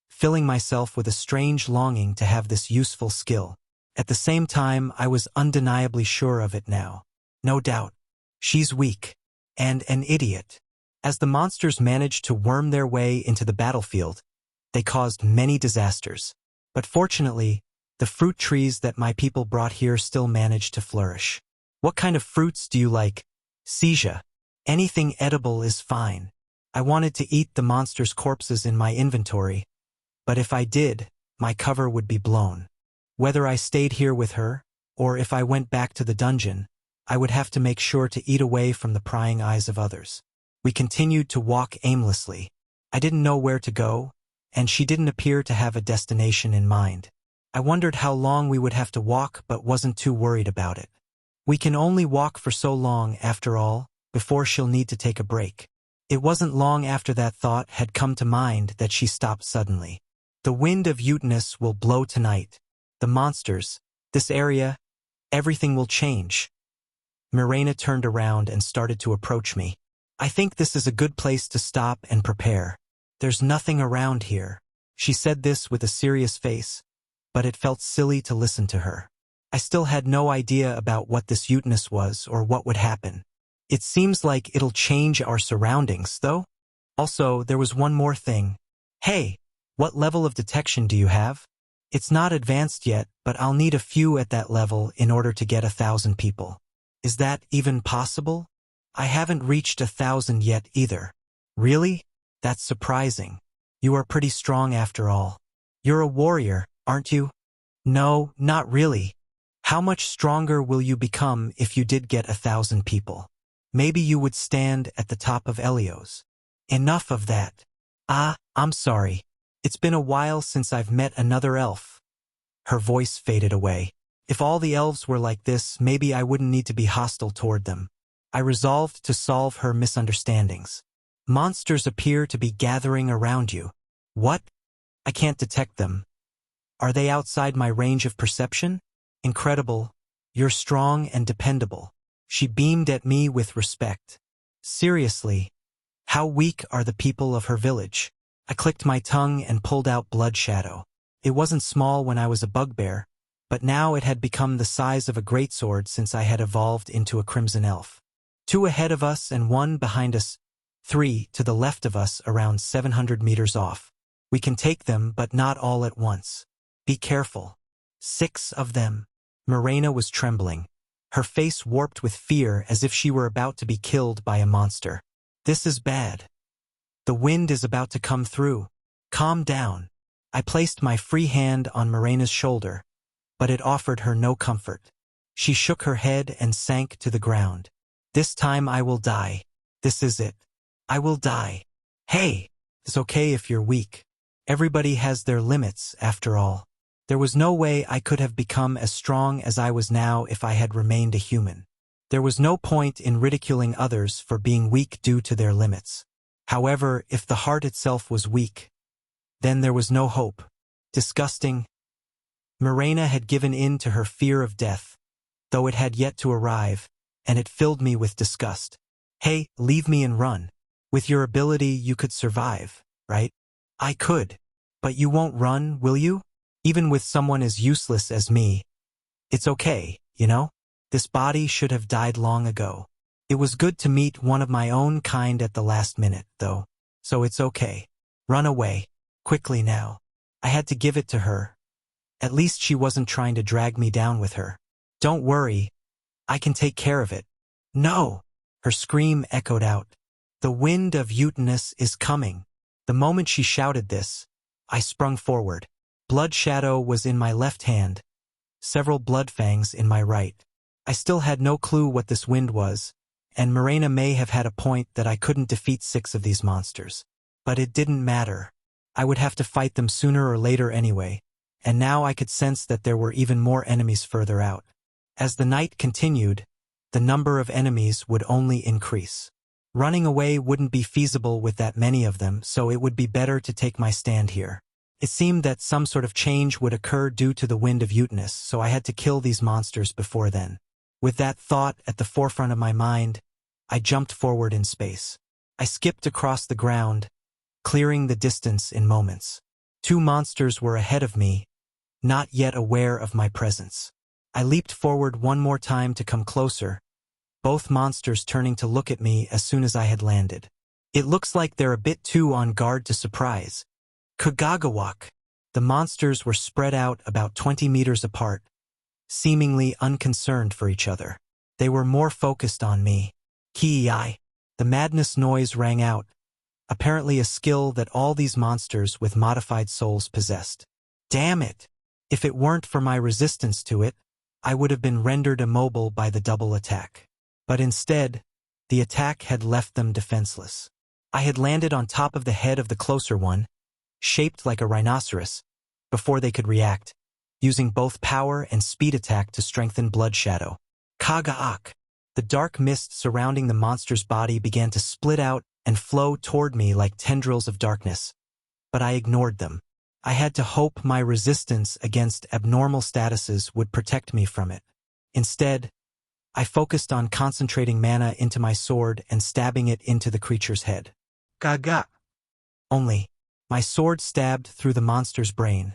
Speaker 1: filling myself with a strange longing to have this useful skill. At the same time, I was undeniably sure of it now. No doubt. She's weak. And an idiot. As the monsters managed to worm their way into the battlefield, they caused many disasters. But fortunately, the fruit trees that my people brought here still managed to flourish. What kind of fruits do you like? Seizure. Anything edible is fine. I wanted to eat the monsters' corpses in my inventory, but if I did, my cover would be blown. Whether I stayed here with her, or if I went back to the dungeon, I would have to make sure to eat away from the prying eyes of others. We continued to walk aimlessly. I didn't know where to go, and she didn't appear to have a destination in mind. I wondered how long we would have to walk but wasn't too worried about it. We can only walk for so long, after all, before she'll need to take a break. It wasn't long after that thought had come to mind that she stopped suddenly. The wind of Uranus will blow tonight. The monsters, this area, everything will change. Mirena turned around and started to approach me. I think this is a good place to stop and prepare. There's nothing around here. She said this with a serious face, but it felt silly to listen to her. I still had no idea about what this Uranus was or what would happen. It seems like it'll change our surroundings, though. Also, there was one more thing. Hey, what level of detection do you have? It's not advanced yet, but I'll need a few at that level in order to get 1,000 people. Is that even possible? I haven't reached 1,000 yet either. Really? That's surprising. You are pretty strong after all. You're a warrior, aren't you? No, not really. How much stronger will you become if you did get 1,000 people? Maybe you would stand at the top of Elios. Enough of that. I'm sorry. It's been a while since I've met another elf. Her voice faded away. If all the elves were like this, maybe I wouldn't need to be hostile toward them. I resolved to solve her misunderstandings. Monsters appear to be gathering around you. What? I can't detect them. Are they outside my range of perception? Incredible. You're strong and dependable. She beamed at me with respect. Seriously, how weak are the people of her village? I clicked my tongue and pulled out blood shadow. It wasn't small when I was a bugbear, but now it had become the size of a greatsword since I had evolved into a crimson elf. 2 ahead of us and 1 behind us, 3 to the left of us around 700 meters off. We can take them, but not all at once. Be careful. 6 of them. Mirena was trembling. Her face warped with fear as if she were about to be killed by a monster. This is bad. The wind is about to come through. Calm down. I placed my free hand on Mirena's shoulder, but it offered her no comfort. She shook her head and sank to the ground. This time I will die. This is it. I will die. Hey, it's okay if you're weak. Everybody has their limits, after all. There was no way I could have become as strong as I was now if I had remained a human. There was no point in ridiculing others for being weak due to their limits. However, if the heart itself was weak, then there was no hope. Disgusting. Mirena had given in to her fear of death, though it had yet to arrive, and it filled me with disgust. Hey, leave me and run. With your ability, you could survive, right? I could. But you won't run, will you? Even with someone as useless as me. It's okay, you know? This body should have died long ago. It was good to meet one of my own kind at the last minute, though. So it's okay. Run away. Quickly now. I had to give it to her. At least she wasn't trying to drag me down with her. Don't worry. I can take care of it. No! Her scream echoed out. The wind of Uranus is coming. The moment she shouted this, I sprung forward. Blood shadow was in my left hand, several blood fangs in my right. I still had no clue what this wind was, and Mirena may have had a point that I couldn't defeat 6 of these monsters. But it didn't matter. I would have to fight them sooner or later anyway, and now I could sense that there were even more enemies further out. As the night continued, the number of enemies would only increase. Running away wouldn't be feasible with that many of them, so it would be better to take my stand here. It seemed that some sort of change would occur due to the wind of Uranus, so I had to kill these monsters before then. With that thought at the forefront of my mind, I jumped forward in space. I skipped across the ground, clearing the distance in moments. 2 monsters were ahead of me, not yet aware of my presence. I leaped forward one more time to come closer, both monsters turning to look at me as soon as I had landed. It looks like they're a bit too on guard to surprise. Kagagawak. The monsters were spread out about 20 meters apart, seemingly unconcerned for each other. They were more focused on me. Kii. The madness noise rang out, apparently a skill that all these monsters with modified souls possessed. Damn it! If it weren't for my resistance to it, I would have been rendered immobile by the double attack. But instead, the attack had left them defenseless. I had landed on top of the head of the closer one, shaped like a rhinoceros, before they could react, using both power and speed attack to strengthen Blood Shadow. Kagaak. The dark mist surrounding the monster's body began to split out and flow toward me like tendrils of darkness, but I ignored them. I had to hope my resistance against abnormal statuses would protect me from it. Instead, I focused on concentrating mana into my sword and stabbing it into the creature's head. Gaga. Only, my sword stabbed through the monster's brain,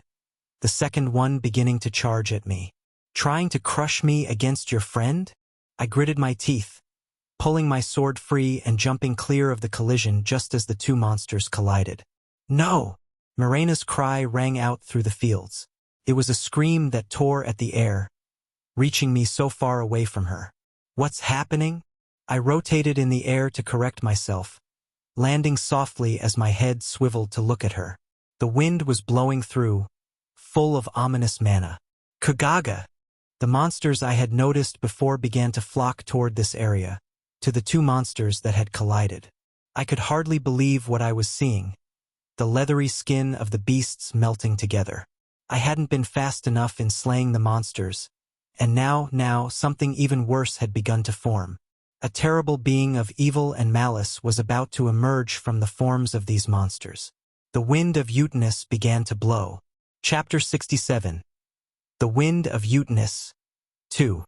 Speaker 1: the second one beginning to charge at me. Trying to crush me against your friend? I gritted my teeth, pulling my sword free and jumping clear of the collision just as the 2 monsters collided. No! Mirena's cry rang out through the fields. It was a scream that tore at the air, reaching me so far away from her. What's happening? I rotated in the air to correct myself, landing softly as my head swiveled to look at her. The wind was blowing through, full of ominous mana. Kagaga! The monsters I had noticed before began to flock toward this area, to the 2 monsters that had collided. I could hardly believe what I was seeing, the leathery skin of the beasts melting together. I hadn't been fast enough in slaying the monsters, and now something even worse had begun to form. A terrible being of evil and malice was about to emerge from the forms of these monsters. The wind of Uranus began to blow. Chapter 67. The Wind of Uranus 2.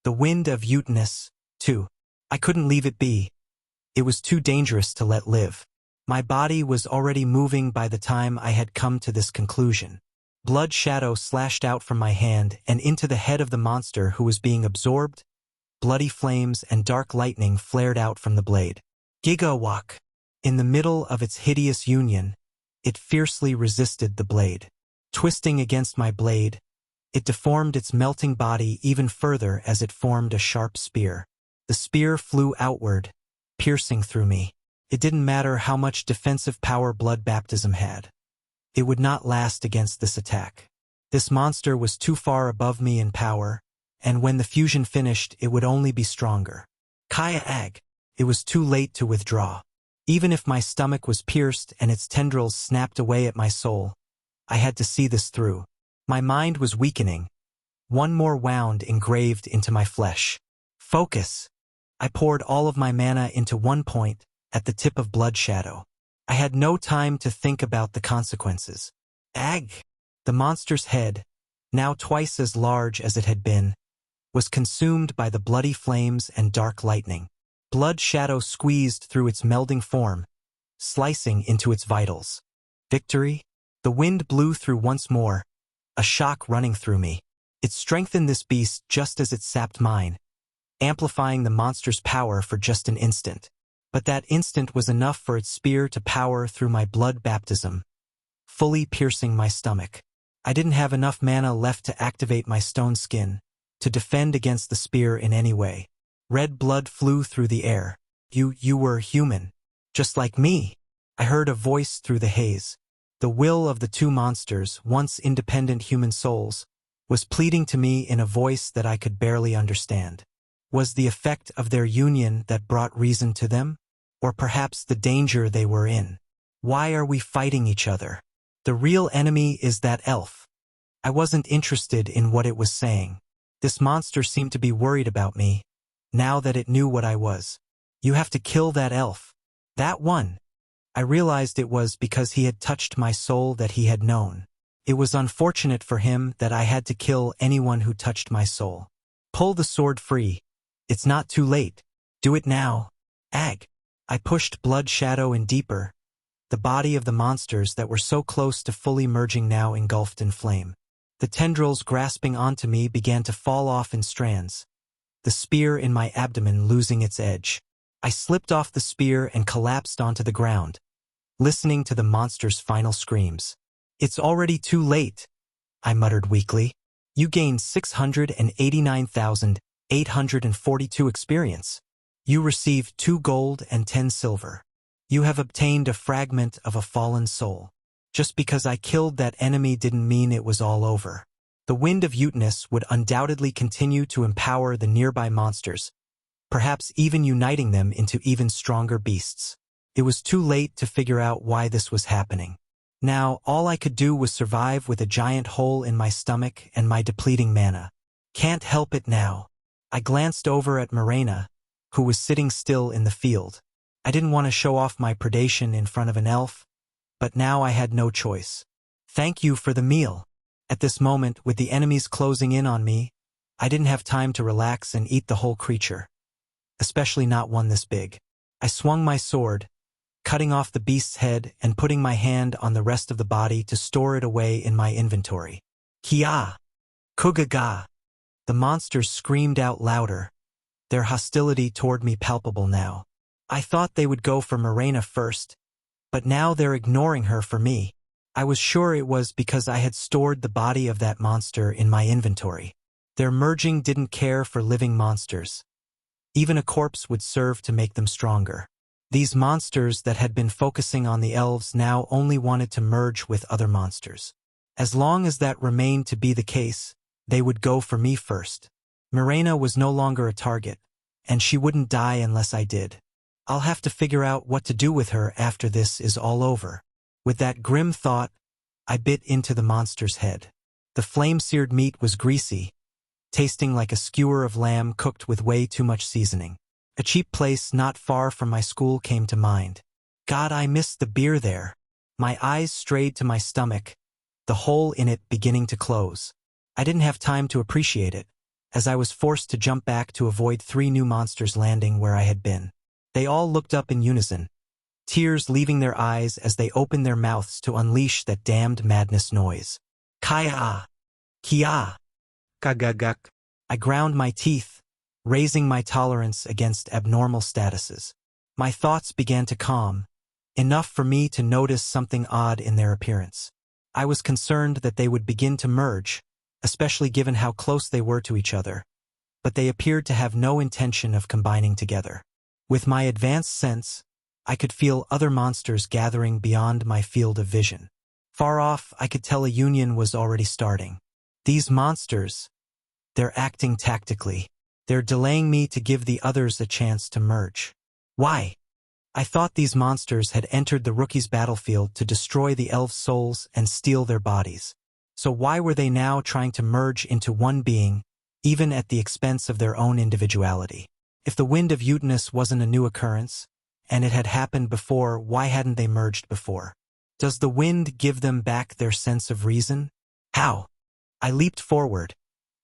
Speaker 1: The Wind of Uranus 2. I couldn't leave it be. It was too dangerous to let live. My body was already moving by the time I had come to this conclusion. Blood Shadow slashed out from my hand and into the head of the monster who was being absorbed. Bloody flames and dark lightning flared out from the blade. Gigawak. In the middle of its hideous union, it fiercely resisted the blade. Twisting against my blade, it deformed its melting body even further as it formed a sharp spear. The spear flew outward, piercing through me. It didn't matter how much defensive power blood baptism had. It would not last against this attack. This monster was too far above me in power, and when the fusion finished, it would only be stronger. Kaya Ag. It was too late to withdraw. Even if my stomach was pierced and its tendrils snapped away at my soul, I had to see this through. My mind was weakening. One more wound engraved into my flesh. Focus. I poured all of my mana into one point, at the tip of Blood Shadow. I had no time to think about the consequences. Ag! The monster's head, now twice as large as it had been, was consumed by the bloody flames and dark lightning. Blood Shadow squeezed through its melding form, slicing into its vitals. Victory? The wind blew through once more, a shock running through me. It strengthened this beast just as it sapped mine, amplifying the monster's power for just an instant. But that instant was enough for its spear to power through my blood baptism, fully piercing my stomach. I didn't have enough mana left to activate my stone skin, to defend against the spear in any way. Red blood flew through the air. You were human. Just like me. I heard a voice through the haze. The will of the 2 monsters, once independent human souls, was pleading to me in a voice that I could barely understand. Was the effect of their union that brought reason to them? Or perhaps the danger they were in? Why are we fighting each other? The real enemy is that elf. I wasn't interested in what it was saying. This monster seemed to be worried about me, now that it knew what I was. You have to kill that elf. That one. I realized it was because he had touched my soul that he had known. It was unfortunate for him that I had to kill anyone who touched my soul. Pull the sword free. It's not too late. Do it now. Ag. I pushed blood shadow in deeper. The body of the monsters that were so close to fully merging now engulfed in flame. The tendrils grasping onto me began to fall off in strands, the spear in my abdomen losing its edge. I slipped off the spear and collapsed onto the ground, listening to the monster's final screams. It's already too late, I muttered weakly. You gained 689,842 experience. You received 2 gold and 10 silver. You have obtained a fragment of a fallen soul. Just because I killed that enemy didn't mean it was all over. The wind of Uteness would undoubtedly continue to empower the nearby monsters, perhaps even uniting them into even stronger beasts. It was too late to figure out why this was happening. Now, all I could do was survive with a giant hole in my stomach and my depleting mana. Can't help it now. I glanced over at Morena, who was sitting still in the field. I didn't want to show off my predation in front of an elf, but now I had no choice. Thank you for the meal. At this moment, with the enemies closing in on me, I didn't have time to relax and eat the whole creature, especially not one this big. I swung my sword, cutting off the beast's head and putting my hand on the rest of the body to store it away in my inventory. Kia! Kugaga! The monsters screamed out louder, their hostility toward me palpable now. I thought they would go for Morena first, but now they're ignoring her for me. I was sure it was because I had stored the body of that monster in my inventory. Their merging didn't care for living monsters. Even a corpse would serve to make them stronger. These monsters that had been focusing on the elves now only wanted to merge with other monsters. As long as that remained to be the case, they would go for me first. Morena was no longer a target, and she wouldn't die unless I did. I'll have to figure out what to do with her after this is all over. With that grim thought, I bit into the monster's head. The flame-seared meat was greasy, tasting like a skewer of lamb cooked with way too much seasoning. A cheap place not far from my school came to mind. God, I missed the beer there. My eyes strayed to my stomach, the hole in it beginning to close. I didn't have time to appreciate it, as I was forced to jump back to avoid 3 new monsters landing where I had been. They all looked up in unison, tears leaving their eyes as they opened their mouths to unleash that damned madness noise. Kaya! Kia!
Speaker 2: Kagagak.
Speaker 1: I ground my teeth, raising my tolerance against abnormal statuses. My thoughts began to calm, enough for me to notice something odd in their appearance. I was concerned that they would begin to merge, especially given how close they were to each other, but they appeared to have no intention of combining together. With my advanced sense, I could feel other monsters gathering beyond my field of vision. Far off, I could tell a union was already starting. These monsters, they're acting tactically. They're delaying me to give the others a chance to merge. Why? I thought these monsters had entered the rookie's battlefield to destroy the elves' souls and steal their bodies. So why were they now trying to merge into one being, even at the expense of their own individuality? If the wind of Uteness wasn't a new occurrence, and it had happened before, why hadn't they merged before? Does the wind give them back their sense of reason? How? I leaped forward,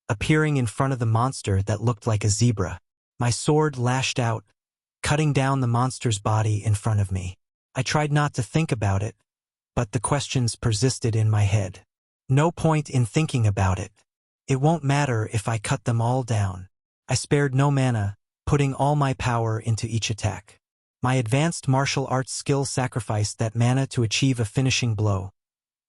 Speaker 1: appearing in front of the monster that looked like a zebra. My sword lashed out, cutting down the monster's body in front of me. I tried not to think about it, but the questions persisted in my head. No point in thinking about it. It won't matter if I cut them all down. I spared no mana, putting all my power into each attack. My advanced martial arts skill sacrificed that mana to achieve a finishing blow,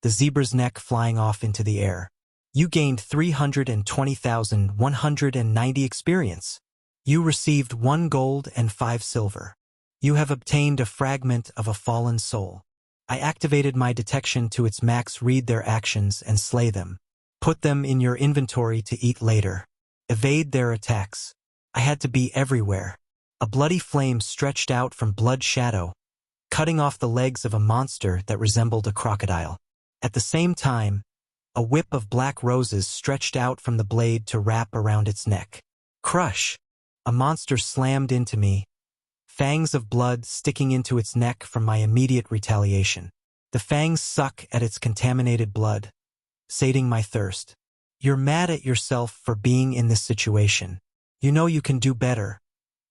Speaker 1: the zebra's neck flying off into the air. You gained 320,190 experience. You received 1 gold and 5 silver. You have obtained a fragment of a fallen soul. I activated my detection to its max, read their actions and slay them. Put them in your inventory to eat later. Evade their attacks. I had to be everywhere. A bloody flame stretched out from blood shadow, cutting off the legs of a monster that resembled a crocodile. At the same time, a whip of black roses stretched out from the blade to wrap around its neck. Crush! A monster slammed into me, fangs of blood sticking into its neck from my immediate retaliation. The fangs suck at its contaminated blood, sating my thirst. You're mad at yourself for being in this situation. You know you can do better,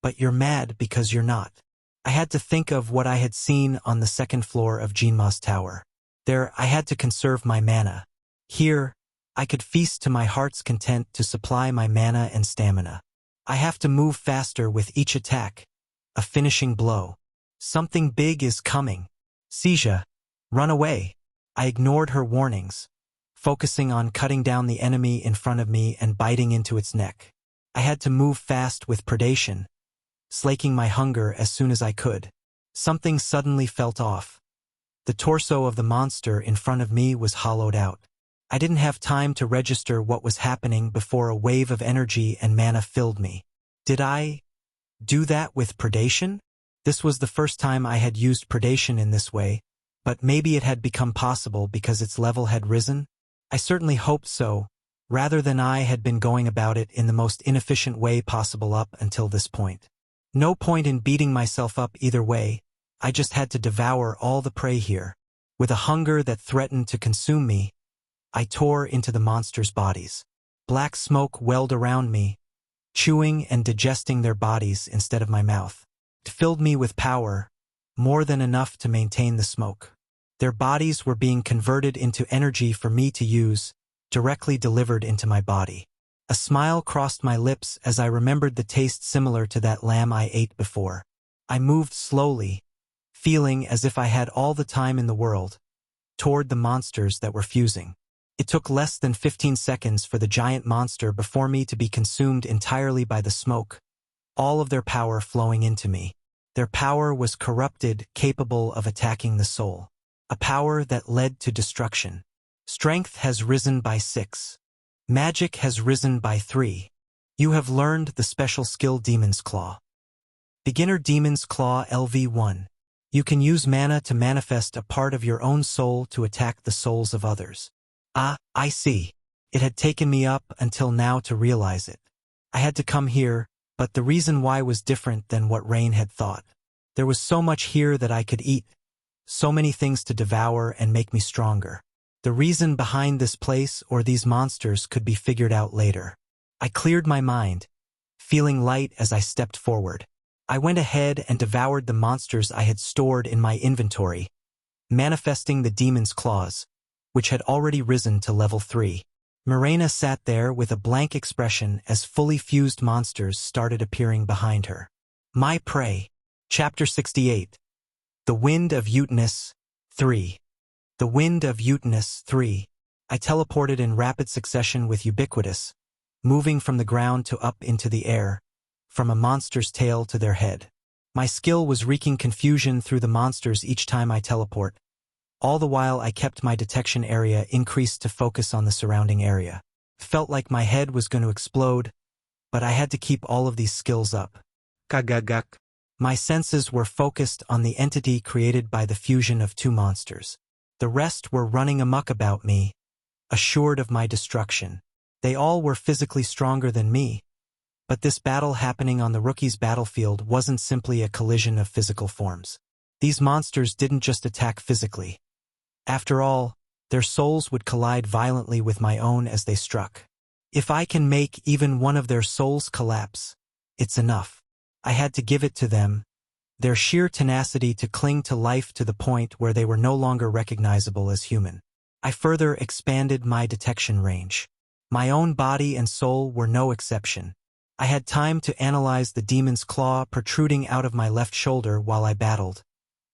Speaker 1: but you're mad because you're not. I had to think of what I had seen on the second floor of Jinma's tower. There, I had to conserve my mana. Here, I could feast to my heart's content to supply my mana and stamina. I have to move faster with each attack, a finishing blow. Something big is coming. Seisha, run away. I ignored her warnings, focusing on cutting down the enemy in front of me and biting into its neck. I had to move fast with predation, slaking my hunger as soon as I could. Something suddenly felt off. The torso of the monster in front of me was hollowed out. I didn't have time to register what was happening before a wave of energy and mana filled me. Did I do that with predation? This was the first time I had used predation in this way, but maybe it had become possible because its level had risen? I certainly hoped so, rather than I had been going about it in the most inefficient way possible up until this point. No point in beating myself up either way, I just had to devour all the prey here. With a hunger that threatened to consume me, I tore into the monsters' bodies. Black smoke welled around me, chewing and digesting their bodies instead of my mouth. It filled me with power, more than enough to maintain the smoke. Their bodies were being converted into energy for me to use, directly delivered into my body. A smile crossed my lips as I remembered the taste similar to that lamb I ate before. I moved slowly, feeling as if I had all the time in the world, toward the monsters that were fusing. It took less than 15 seconds for the giant monster before me to be consumed entirely by the smoke, all of their power flowing into me. Their power was corrupted, capable of attacking the soul. A power that led to destruction. Strength has risen by 6. Magic has risen by 3. You have learned the special skill Demon's Claw. Beginner Demon's Claw LV1. You can use mana to manifest a part of your own soul to attack the souls of others. Ah, I see. It had taken me up until now to realize it. I had to come here, but the reason why was different than what Rain had thought. There was so much here that I could eat, so many things to devour and make me stronger. The reason behind this place or these monsters could be figured out later. I cleared my mind, feeling light as I stepped forward. I went ahead and devoured the monsters I had stored in my inventory, manifesting the Demon's Claws, which had already risen to level 3. Mirena sat there with a blank expression as fully fused monsters started appearing behind her. My prey. Chapter 68. The Wind of Utinous 3. The Wind of Utinous 3. I teleported in rapid succession with Ubiquitous, moving from the ground to up into the air, from a monster's tail to their head. My skill was wreaking confusion through the monsters each time I teleport. All the while I kept my detection area increased to focus on the surrounding area. Felt like my head was going to explode, but I had to keep all of these skills up.
Speaker 2: Kagagak.
Speaker 1: My senses were focused on the entity created by the fusion of 2 monsters. The rest were running amok about me, assured of my destruction. They all were physically stronger than me, but this battle happening on the rookie's battlefield wasn't simply a collision of physical forms. These monsters didn't just attack physically. After all, their souls would collide violently with my own as they struck. If I can make even one of their souls collapse, it's enough. I had to give it to them, their sheer tenacity to cling to life to the point where they were no longer recognizable as human. I further expanded my detection range. My own body and soul were no exception. I had time to analyze the Demon's Claw protruding out of my left shoulder while I battled,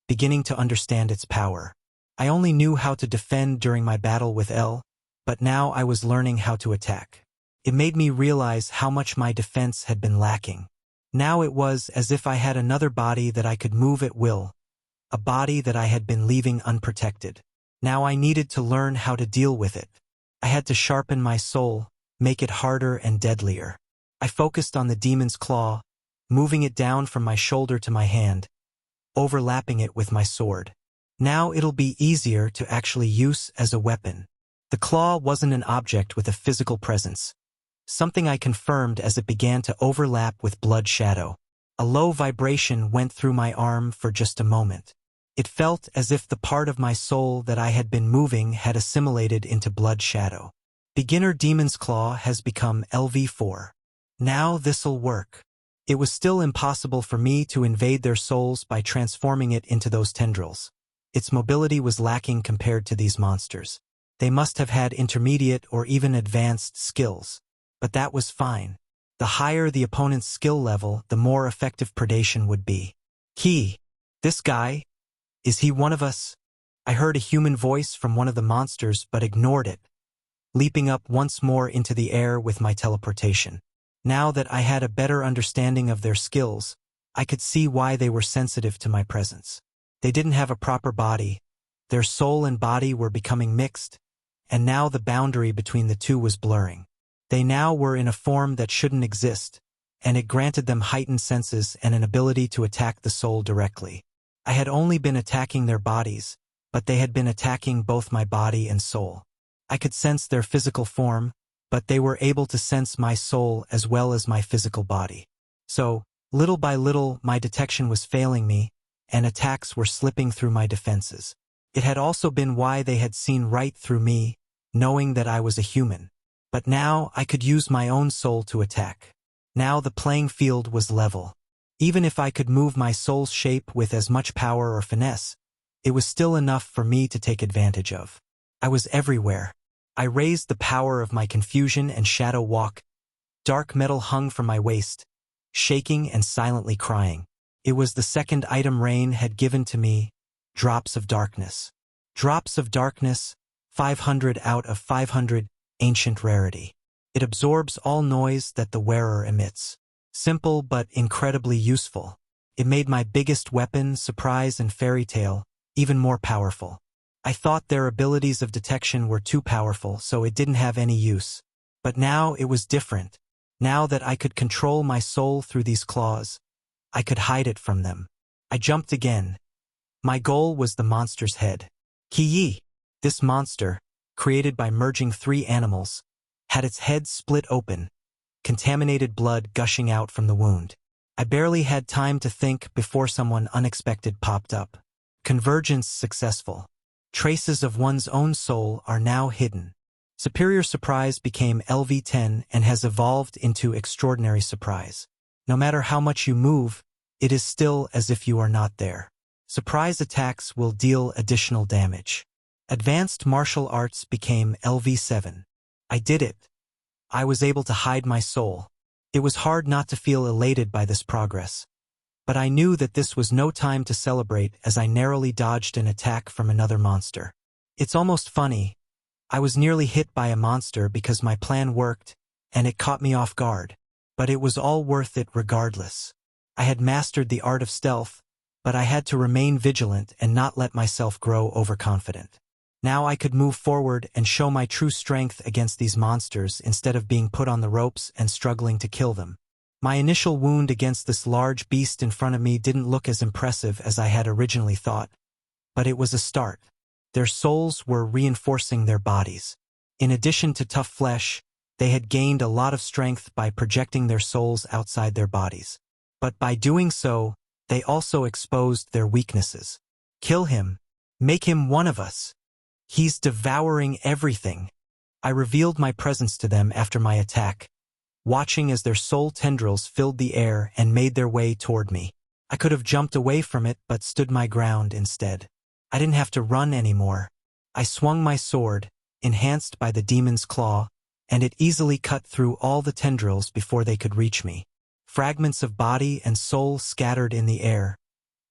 Speaker 1: beginning to understand its power. I only knew how to defend during my battle with L, but now I was learning how to attack. It made me realize how much my defense had been lacking. Now it was as if I had another body that I could move at will, a body that I had been leaving unprotected. Now I needed to learn how to deal with it. I had to sharpen my soul, make it harder and deadlier. I focused on the Demon's Claw, moving it down from my shoulder to my hand, overlapping it with my sword. Now it'll be easier to actually use as a weapon. The claw wasn't an object with a physical presence, something I confirmed as it began to overlap with Blood Shadow. A low vibration went through my arm for just a moment. It felt as if the part of my soul that I had been moving had assimilated into blood shadow. Beginner Demon's Claw has become LV4. Now this'll work. It was still impossible for me to invade their souls by transforming it into those tendrils. Its mobility was lacking compared to these monsters. They must have had intermediate or even advanced skills. But that was fine. The higher the opponent's skill level, the more effective predation would be. This guy? Is he one of us? I heard a human voice from one of the monsters but ignored it, leaping up once more into the air with my teleportation. Now that I had a better understanding of their skills, I could see why they were sensitive to my presence. They didn't have a proper body. Their soul and body were becoming mixed, and now the boundary between the two was blurring. They now were in a form that shouldn't exist, and it granted them heightened senses and an ability to attack the soul directly. I had only been attacking their bodies, but they had been attacking both my body and soul. I could sense their physical form, but they were able to sense my soul as well as my physical body. So, little by little, my detection was failing me, and attacks were slipping through my defenses. It had also been why they had seen right through me, knowing that I was a human. But now I could use my own soul to attack. Now the playing field was level. Even if I could move my soul's shape with as much power or finesse, it was still enough for me to take advantage of. I was everywhere. I raised the power of my confusion and shadow walk. Dark metal hung from my waist, shaking and silently crying. It was the second item Rain had given to me, Drops of Darkness. Drops of Darkness, 500 out of 500, ancient rarity. It absorbs all noise that the wearer emits. Simple but incredibly useful. It made my biggest weapon, Surprise and Fairy Tale, even more powerful. I thought their abilities of detection were too powerful, so it didn't have any use. But now it was different. Now that I could control my soul through these claws, I could hide it from them. I jumped again. My goal was the monster's head. Kiyi! This monster, created by merging 3 animals, had its head split open, contaminated blood gushing out from the wound. I barely had time to think before someone unexpected popped up. Convergence successful. Traces of one's own soul are now hidden. Superior Surprise became LV10 and has evolved into Extraordinary Surprise. No matter how much you move, it is still as if you are not there. Surprise attacks will deal additional damage. Advanced Martial Arts became LV7. I did it. I was able to hide my soul. It was hard not to feel elated by this progress. But I knew that this was no time to celebrate as I narrowly dodged an attack from another monster. It's almost funny. I was nearly hit by a monster because my plan worked, and it caught me off guard. But it was all worth it regardless. I had mastered the art of stealth, but I had to remain vigilant and not let myself grow overconfident. Now I could move forward and show my true strength against these monsters instead of being put on the ropes and struggling to kill them. My initial wound against this large beast in front of me didn't look as impressive as I had originally thought, but it was a start. Their souls were reinforcing their bodies. In addition to tough flesh, they had gained a lot of strength by projecting their souls outside their bodies. But by doing so, they also exposed their weaknesses. Kill him. Make him one of us. He's devouring everything. I revealed my presence to them after my attack, watching as their soul tendrils filled the air and made their way toward me. I could have jumped away from it but stood my ground instead. I didn't have to run anymore. I swung my sword, enhanced by the demon's claw, and it easily cut through all the tendrils before they could reach me. Fragments of body and soul scattered in the air,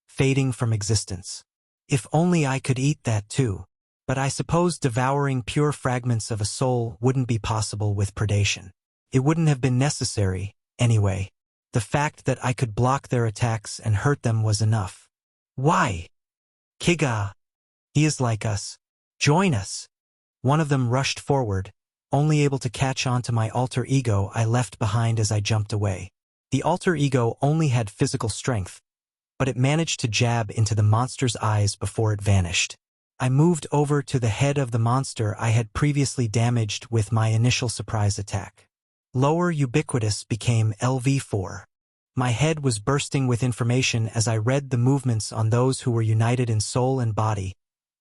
Speaker 1: fading from existence. If only I could eat that too. But I suppose devouring pure fragments of a soul wouldn't be possible with predation. It wouldn't have been necessary, anyway. The fact that I could block their attacks and hurt them was enough. Why? Kiga! He is like us. Join us! One of them rushed forward, only able to catch on to my alter ego I left behind as I jumped away. The alter ego only had physical strength, but it managed to jab into the monster's eyes before it vanished. I moved over to the head of the monster I had previously damaged with my initial surprise attack. Lower Ubiquitous became LV4. My head was bursting with information as I read the movements on those who were united in soul and body,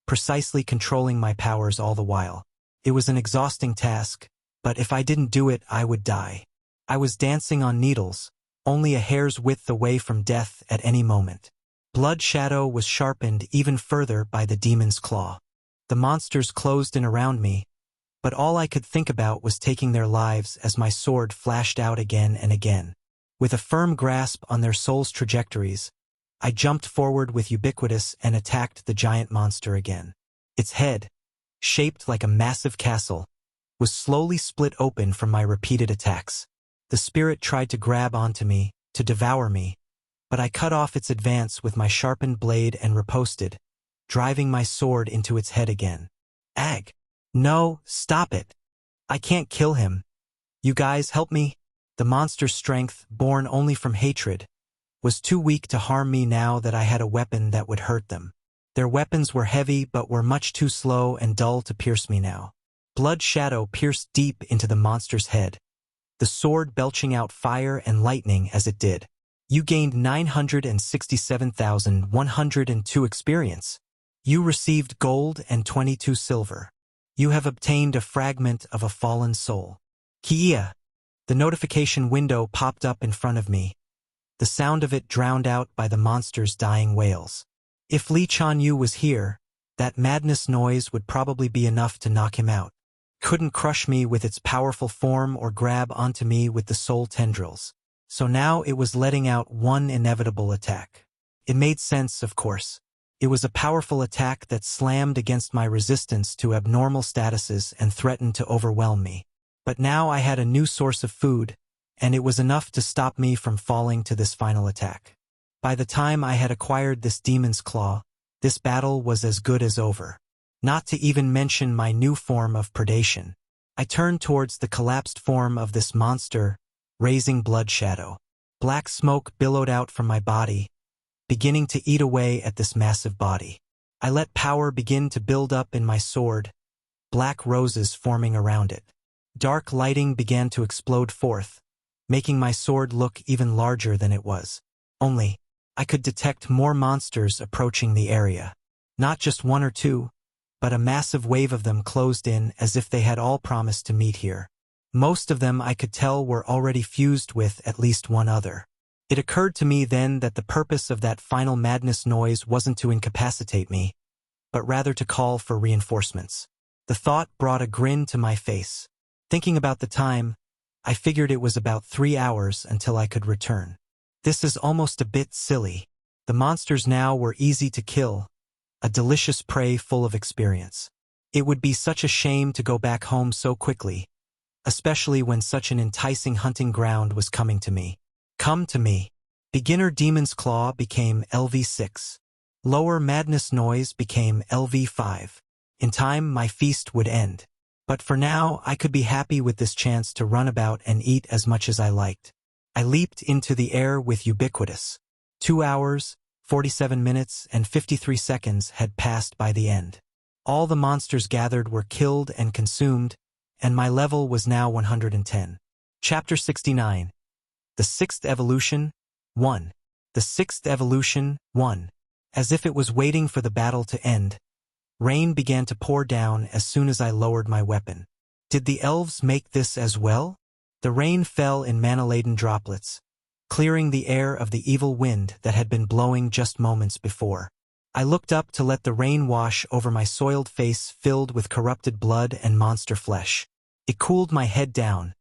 Speaker 1: precisely controlling my powers all the while. It was an exhausting task, but if I didn't do it, I would die. I was dancing on needles, only a hair's width away from death at any moment. Blood shadow was sharpened even further by the demon's claw. The monsters closed in around me, but all I could think about was taking their lives as my sword flashed out again and again. With a firm grasp on their souls' trajectories, I jumped forward with ubiquitous and attacked the giant monster again. Its head, shaped like a massive castle, was slowly split open from my repeated attacks. The spirit tried to grab onto me, to devour me, but I cut off its advance with my sharpened blade and riposted, driving my sword into its head again. Ag! No, stop it! I can't kill him. You guys help me? The monster's strength, born only from hatred, was too weak to harm me now that I had a weapon that would hurt them. Their weapons were heavy but were much too slow and dull to pierce me now. Blood shadow pierced deep into the monster's head, the sword belching out fire and lightning as it did. You gained 967,102 experience. You received gold and 22 silver. You have obtained a fragment of a fallen soul. Kia! The notification window popped up in front of me, the sound of it drowned out by the monster's dying wails. If Li Chanyu was here, that madness noise would probably be enough to knock him out. Couldn't crush me with its powerful form or grab onto me with the soul tendrils. So now it was letting out one inevitable attack. It made sense, of course. It was a powerful attack that slammed against my resistance to abnormal statuses and threatened to overwhelm me. But now I had a new source of food, and it was enough to stop me from falling to this final attack. By the time I had acquired this demon's claw, this battle was as good as over. Not to even mention my new form of predation. I turned towards the collapsed form of this monster, raising blood shadow. Black smoke billowed out from my body, beginning to eat away at this massive body. I let power begin to build up in my sword, black roses forming around it. Dark lighting began to explode forth, making my sword look even larger than it was. Only, I could detect more monsters approaching the area. Not just one or two, but a massive wave of them closed in as if they had all promised to meet here. Most of them I could tell were already fused with at least one other. It occurred to me then that the purpose of that final madness noise wasn't to incapacitate me, but rather to call for reinforcements. The thought brought a grin to my face. Thinking about the time, I figured it was about 3 hours until I could return. This is almost a bit silly. The monsters now were easy to kill, a delicious prey full of experience. It would be such a shame to go back home so quickly, especially when such an enticing hunting ground was coming to me. Come to me. Beginner Demon's Claw became LV6. Lower Madness Noise became LV5. In time, my feast would end. But for now, I could be happy with this chance to run about and eat as much as I liked. I leaped into the air with ubiquitous. 2 hours, 47 minutes, and 53 seconds had passed by the end. All the monsters gathered were killed and consumed, and my level was now 110. Chapter 69. The Sixth Evolution, 1. The Sixth Evolution, 1. As if it was waiting for the battle to end, rain began to pour down as soon as I lowered my weapon. Did the elves make this as well? The rain fell in mana-laden droplets, clearing the air of the evil wind that had been blowing just moments before. I looked up to let the rain wash over my soiled face filled with corrupted blood and monster flesh. It cooled my head down,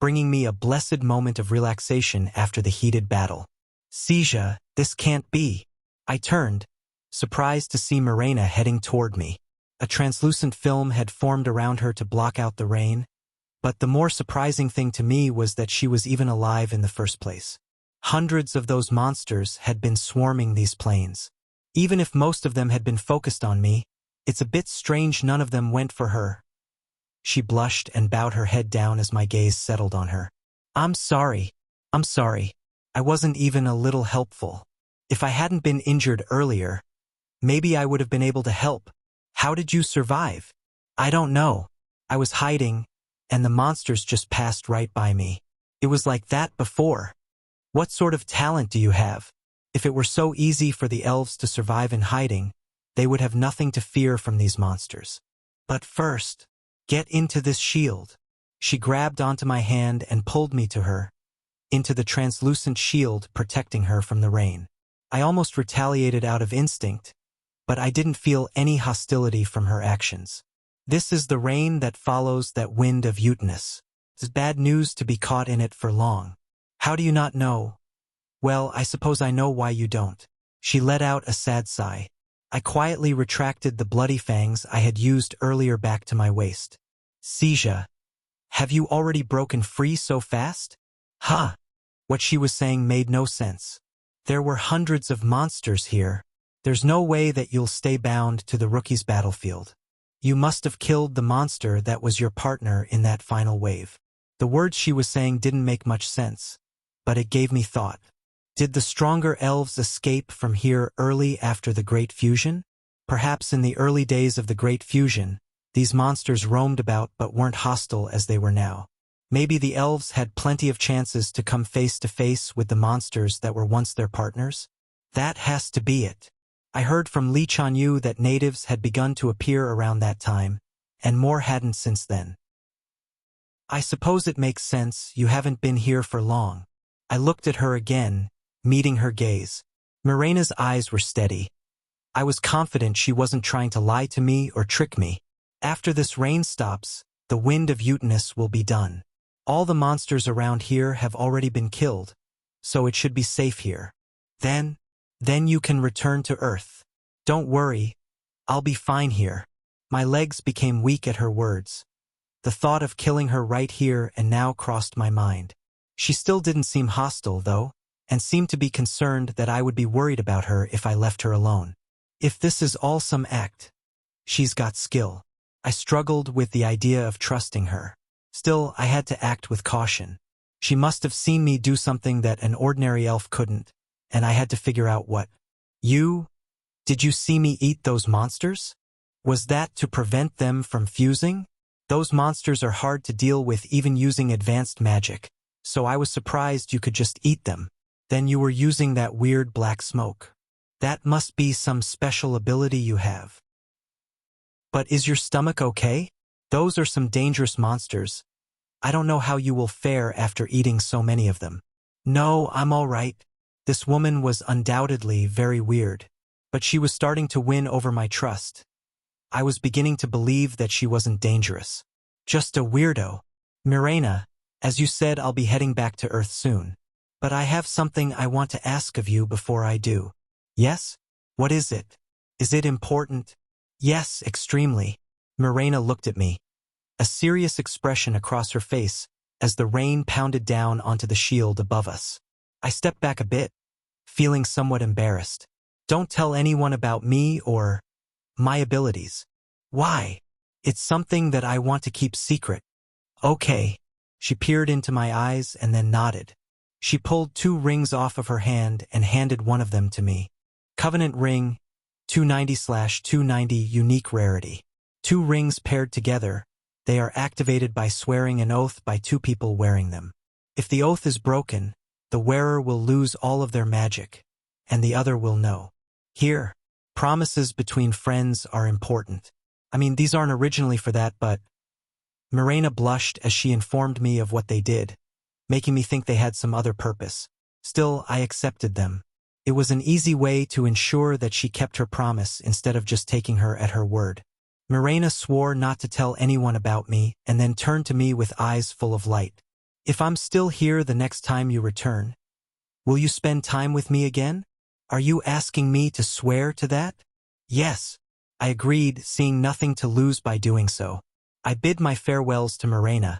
Speaker 1: bringing me a blessed moment of relaxation after the heated battle. Seizha, this can't be. I turned, surprised to see Mirena heading toward me. A translucent film had formed around her to block out the rain, but the more surprising thing to me was that she was even alive in the first place. Hundreds of those monsters had been swarming these plains. Even if most of them had been focused on me, it's a bit strange none of them went for her. She blushed and bowed her head down as my gaze settled on her. I'm sorry. I wasn't even a little helpful. If I hadn't been injured earlier, maybe I would have been able to help. How did you survive? I don't know. I was hiding, and the monsters just passed right by me. It was like that before. What sort of talent do you have? If it were so easy for the elves to survive in hiding, they would have nothing to fear from these monsters. But first, get into this shield. She grabbed onto my hand and pulled me to her, into the translucent shield protecting her from the rain. I almost retaliated out of instinct, but I didn't feel any hostility from her actions. This is the rain that follows that wind of Uranus. It's bad news to be caught in it for long. How do you not know? Well, I suppose I know why you don't. She let out a sad sigh. I quietly retracted the bloody fangs I had used earlier back to my waist. Seja, have you already broken free so fast? Ha! What she was saying made no sense. There were hundreds of monsters here. There's no way that you'll stay bound to the rookie's battlefield. You must have killed the monster that was your partner in that final wave. The words she was saying didn't make much sense, but it gave me thought. Did the stronger elves escape from here early after the Great Fusion? Perhaps in the early days of the Great Fusion, these monsters roamed about but weren't hostile as they were now. Maybe the elves had plenty of chances to come face to face with the monsters that were once their partners? That has to be it. I heard from Li Chanyu that natives had begun to appear around that time, and more hadn't since then. I suppose it makes sense, you haven't been here for long. I looked at her again, meeting her gaze. Mirena's eyes were steady. I was confident she wasn't trying to lie to me or trick me. After this rain stops, the wind of Uranus will be done. All the monsters around here have already been killed, so it should be safe here. Then you can return to Earth. Don't worry, I'll be fine here. My legs became weak at her words. The thought of killing her right here and now crossed my mind. She still didn't seem hostile, though, and seemed to be concerned that I would be worried about her if I left her alone. If this is all some act, she's got skill. I struggled with the idea of trusting her. Still, I had to act with caution. She must have seen me do something that an ordinary elf couldn't, and I had to figure out what. Did you see me eat those monsters? Was that to prevent them from fusing? Those monsters are hard to deal with even using advanced magic, so I was surprised you could just eat them. Then you were using that weird black smoke. That must be some special ability you have. But is your stomach okay? Those are some dangerous monsters. I don't know how you will fare after eating so many of them. No, I'm all right. This woman was undoubtedly very weird, but she was starting to win over my trust. I was beginning to believe that she wasn't dangerous. Just a weirdo. Mirena, as you said, I'll be heading back to Earth soon. But I have something I want to ask of you before I do. Yes? What is it? Is it important? Yes, extremely. Mirena looked at me, a serious expression across her face as the rain pounded down onto the shield above us. I stepped back a bit, feeling somewhat embarrassed. Don't tell anyone about me or my abilities. Why? It's something that I want to keep secret. Okay. She peered into my eyes and then nodded. She pulled 2 rings off of her hand and handed one of them to me. Covenant ring, 290/290 unique rarity. 2 rings paired together, they are activated by swearing an oath by 2 people wearing them. If the oath is broken, the wearer will lose all of their magic, and the other will know. Here, promises between friends are important. I mean, these aren't originally for that, but... Mirena blushed as she informed me of what they did, making me think they had some other purpose. Still, I accepted them. It was an easy way to ensure that she kept her promise instead of just taking her at her word. Mirena swore not to tell anyone about me and then turned to me with eyes full of light. If I'm still here the next time you return, will you spend time with me again? Are you asking me to swear to that? Yes, I agreed, seeing nothing to lose by doing so. I bid my farewells to Mirena,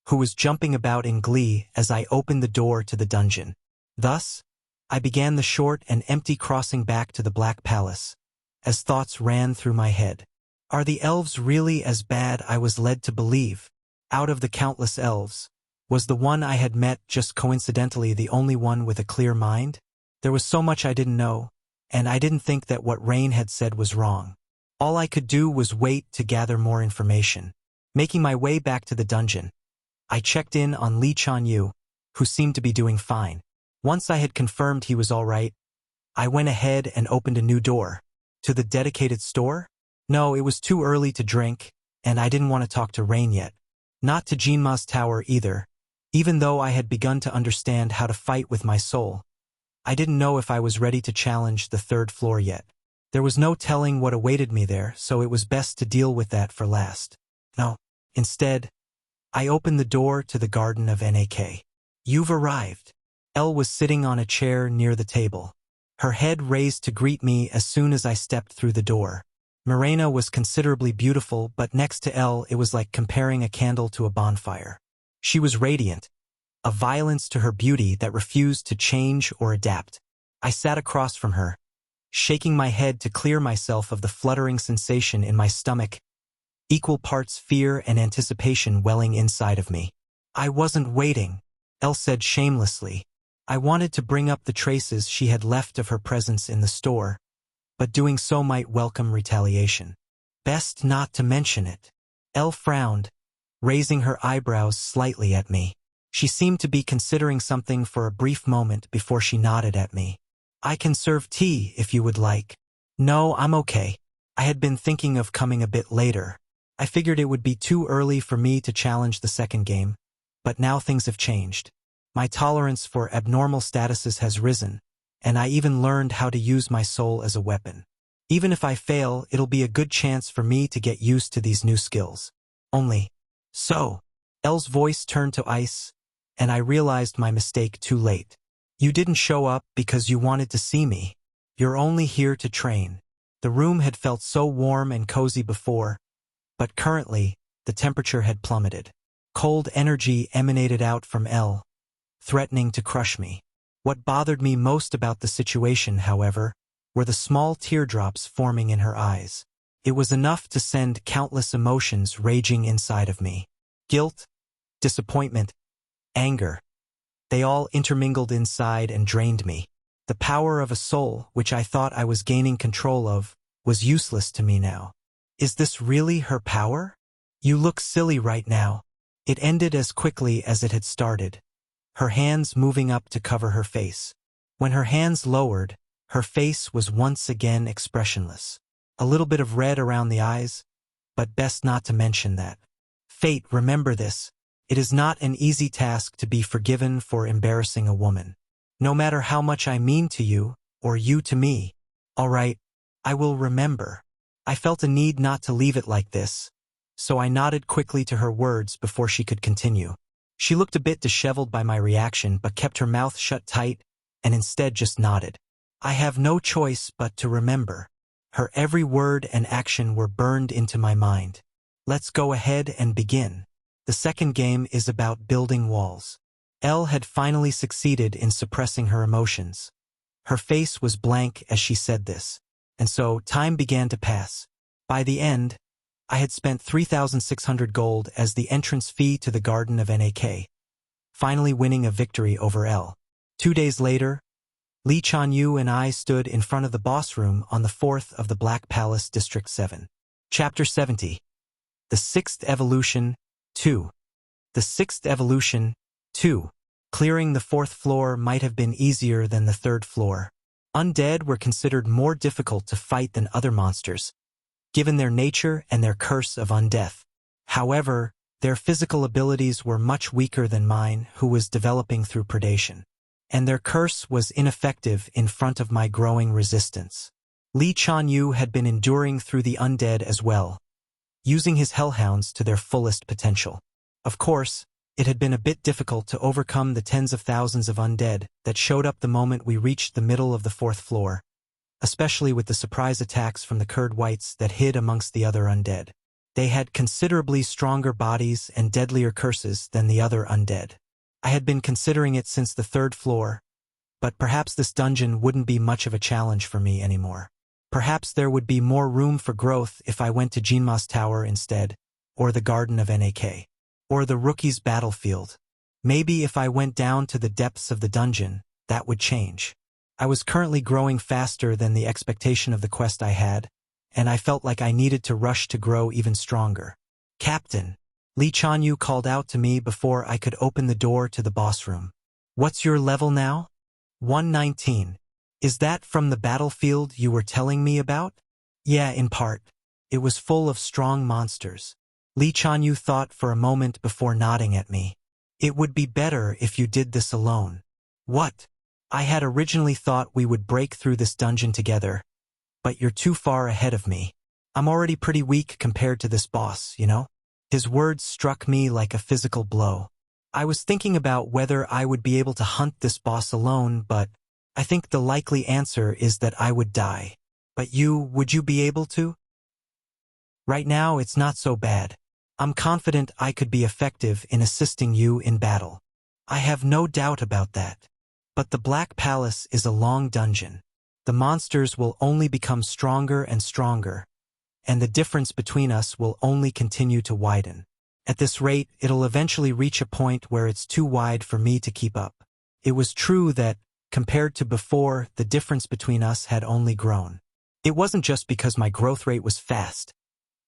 Speaker 1: who was jumping about in glee as I opened the door to the dungeon. Thus, I began the short and empty crossing back to the Black Palace, as thoughts ran through my head. Are the elves really as bad I was led to believe? Out of the countless elves, was the one I had met just coincidentally the only one with a clear mind? There was so much I didn't know, and I didn't think that what Rain had said was wrong. All I could do was wait to gather more information. Making my way back to the dungeon, I checked in on Li Chanyu, who seemed to be doing fine. Once I had confirmed he was all right, I went ahead and opened a new door. To the dedicated store? No, it was too early to drink, and I didn't want to talk to Rain yet. Not to Jinma's tower either. Even though I had begun to understand how to fight with my soul, I didn't know if I was ready to challenge the third floor yet. There was no telling what awaited me there, so it was best to deal with that for last. No. Instead, I opened the door to the garden of Nak. You've arrived. Elle was sitting on a chair near the table, her head raised to greet me as soon as I stepped through the door. Mirena was considerably beautiful, but next to Elle it was like comparing a candle to a bonfire. She was radiant, a violence to her beauty that refused to change or adapt. I sat across from her, shaking my head to clear myself of the fluttering sensation in my stomach, equal parts fear and anticipation welling inside of me. I wasn't waiting, Elle said shamelessly. I wanted to bring up the traces she had left of her presence in the store, but doing so might welcome retaliation. Best not to mention it. Elle frowned, raising her eyebrows slightly at me. She seemed to be considering something for a brief moment before she nodded at me. I can serve tea if you would like. No, I'm okay. I had been thinking of coming a bit later. I figured it would be too early for me to challenge the second game, but now things have changed. My tolerance for abnormal statuses has risen, and I even learned how to use my soul as a weapon. Even if I fail, it'll be a good chance for me to get used to these new skills. Only, so, Elle's voice turned to ice, and I realized my mistake too late. You didn't show up because you wanted to see me. You're only here to train. The room had felt so warm and cozy before, but currently, the temperature had plummeted. Cold energy emanated out from Elle, threatening to crush me. What bothered me most about the situation, however, were the small teardrops forming in her eyes. It was enough to send countless emotions raging inside of me. Guilt, disappointment, anger. They all intermingled inside and drained me. The power of a soul, which I thought I was gaining control of, was useless to me now. Is this really her power? You look silly right now. It ended as quickly as it had started, her hands moving up to cover her face. When her hands lowered, her face was once again expressionless. A little bit of red around the eyes, but best not to mention that. Fate, remember this. It is not an easy task to be forgiven for embarrassing a woman. No matter how much I mean to you, or you to me. All right, I will remember. I felt a need not to leave it like this, so I nodded quickly to her words before she could continue. She looked a bit disheveled by my reaction but kept her mouth shut tight and instead just nodded. I have no choice but to remember. Her every word and action were burned into my mind. Let's go ahead and begin. The second game is about building walls. Elle had finally succeeded in suppressing her emotions. Her face was blank as she said this, and so time began to pass. By the end, I had spent 3,600 gold as the entrance fee to the Garden of Nak, finally winning a victory over Elle. 2 days later, Li Chanyu and I stood in front of the boss room on the 4th of the Black Palace District 7. Chapter 70. The Sixth Evolution, 2. The Sixth Evolution, 2. Clearing the 4th floor might have been easier than the 3rd floor. Undead were considered more difficult to fight than other monsters, given their nature and their curse of undeath. However, their physical abilities were much weaker than mine, who was developing through predation, and their curse was ineffective in front of my growing resistance. Li Chanyu had been enduring through the undead as well, using his hellhounds to their fullest potential. Of course, it had been a bit difficult to overcome the tens of thousands of undead that showed up the moment we reached the middle of the 4th floor, especially with the surprise attacks from the curd whites that hid amongst the other undead. They had considerably stronger bodies and deadlier curses than the other undead. I had been considering it since the 3rd floor, but perhaps this dungeon wouldn't be much of a challenge for me anymore. Perhaps there would be more room for growth if I went to Jinma's tower instead, or the Garden of Nak, or the Rookie's battlefield. Maybe if I went down to the depths of the dungeon, that would change. I was currently growing faster than the expectation of the quest I had, and I felt like I needed to rush to grow even stronger. Captain, Li Chanyu called out to me before I could open the door to the boss room. What's your level now? 119. Is that from the battlefield you were telling me about? Yeah, in part. It was full of strong monsters. Lee Chanyu thought for a moment before nodding at me. It would be better if you did this alone. What? I had originally thought we would break through this dungeon together, but you're too far ahead of me. I'm already pretty weak compared to this boss, you know? His words struck me like a physical blow. I was thinking about whether I would be able to hunt this boss alone, but I think the likely answer is that I would die. But would you be able to? Right now, it's not so bad. I'm confident I could be effective in assisting you in battle. I have no doubt about that. But the Black Palace is a long dungeon. The monsters will only become stronger and stronger, and the difference between us will only continue to widen. At this rate, it'll eventually reach a point where it's too wide for me to keep up. It was true that, compared to before, the difference between us had only grown. It wasn't just because my growth rate was fast.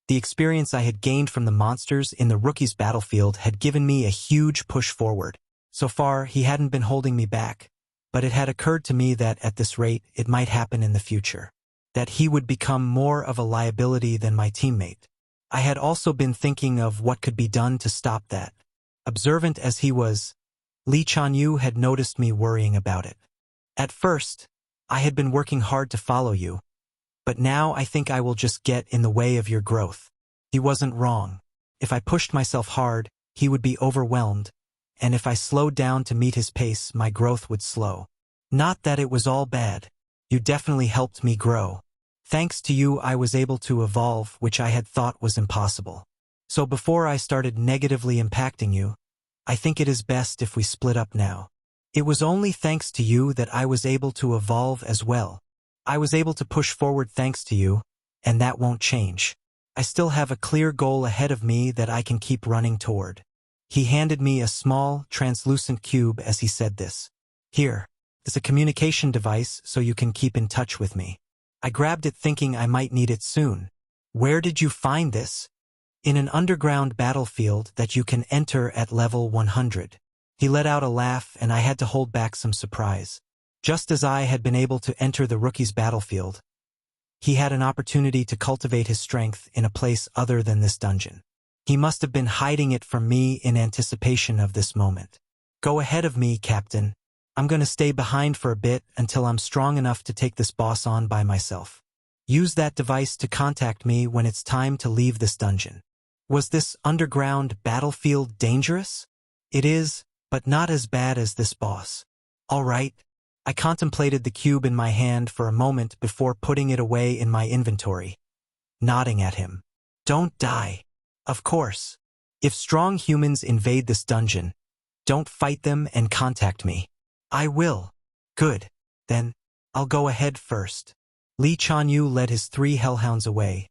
Speaker 1: The experience I had gained from the monsters in the rookie's battlefield had given me a huge push forward. So far, he hadn't been holding me back, but it had occurred to me that at this rate, it might happen in the future. That he would become more of a liability than my teammate. I had also been thinking of what could be done to stop that. Observant as he was, Lee Chanyu had noticed me worrying about it. At first, I had been working hard to follow you, but now I think I will just get in the way of your growth. He wasn't wrong. If I pushed myself hard, he would be overwhelmed, and if I slowed down to meet his pace, my growth would slow. Not that it was all bad. You definitely helped me grow. Thanks to you, I was able to evolve, which I had thought was impossible. So before I started negatively impacting you, I think it is best if we split up now. It was only thanks to you that I was able to evolve as well. I was able to push forward thanks to you, and that won't change. I still have a clear goal ahead of me that I can keep running toward. He handed me a small, translucent cube as he said this. Here, it's a communication device so you can keep in touch with me. I grabbed it thinking I might need it soon. Where did you find this? In an underground battlefield that you can enter at level 100. He let out a laugh and I had to hold back some surprise. Just as I had been able to enter the rookie's battlefield, he had an opportunity to cultivate his strength in a place other than this dungeon. He must have been hiding it from me in anticipation of this moment. Go ahead of me, Captain. I'm going to stay behind for a bit until I'm strong enough to take this boss on by myself. Use that device to contact me when it's time to leave this dungeon. Was this underground battlefield dangerous? It is, but not as bad as this boss. All right. I contemplated the cube in my hand for a moment before putting it away in my inventory, nodding at him. Don't die. Of course. If strong humans invade this dungeon, don't fight them and contact me. I will. Good. Then, I'll go ahead first. Lee Chanyu led his 3 hellhounds away,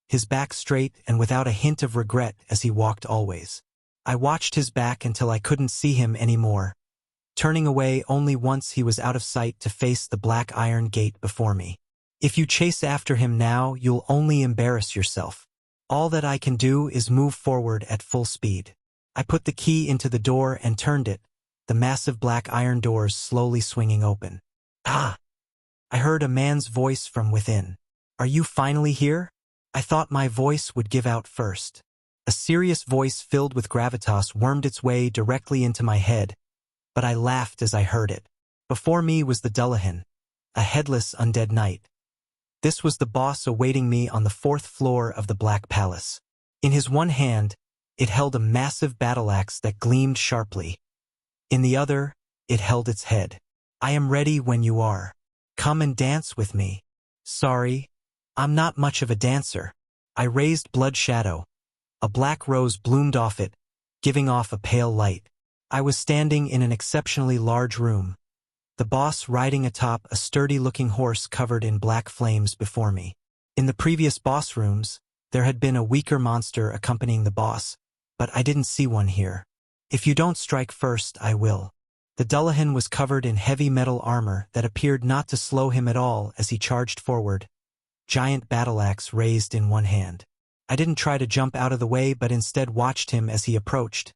Speaker 1: his back straight and without a hint of regret as he walked always. I watched his back until I couldn't see him anymore, turning away only once he was out of sight to face the black iron gate before me. If you chase after him now, you'll only embarrass yourself. All that I can do is move forward at full speed. I put the key into the door and turned it, the massive black iron doors slowly swinging open. Ah! I heard a man's voice from within. Are you finally here? I thought my voice would give out first. A serious voice filled with gravitas wormed its way directly into my head, but I laughed as I heard it. Before me was the Dullahan, a headless undead knight. This was the boss awaiting me on the 4th floor of the Black Palace. In his one hand, it held a massive battle axe that gleamed sharply. In the other, it held its head. I am ready when you are. Come and dance with me. Sorry, I'm not much of a dancer. I raised Blood Shadow. A black rose bloomed off it, giving off a pale light. I was standing in an exceptionally large room, the boss riding atop a sturdy-looking horse covered in black flames before me. In the previous boss rooms, there had been a weaker monster accompanying the boss, but I didn't see one here. If you don't strike first, I will. The Dullahan was covered in heavy metal armor that appeared not to slow him at all as he charged forward, giant battle axe raised in one hand. I didn't try to jump out of the way but instead watched him as he approached,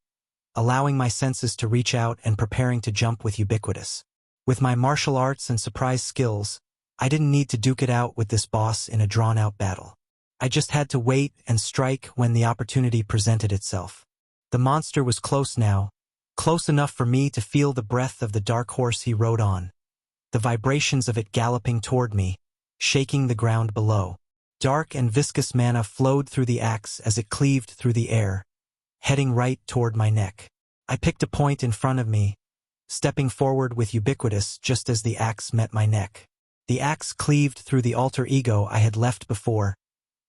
Speaker 1: allowing my senses to reach out and preparing to jump with ubiquitous. With my martial arts and surprise skills, I didn't need to duke it out with this boss in a drawn-out battle. I just had to wait and strike when the opportunity presented itself. The monster was close now, close enough for me to feel the breath of the dark horse he rode on, the vibrations of it galloping toward me, shaking the ground below. Dark and viscous mana flowed through the axe as it cleaved through the air, heading right toward my neck. I picked a point in front of me, stepping forward with ubiquitous just as the axe met my neck. The axe cleaved through the alter ego I had left before,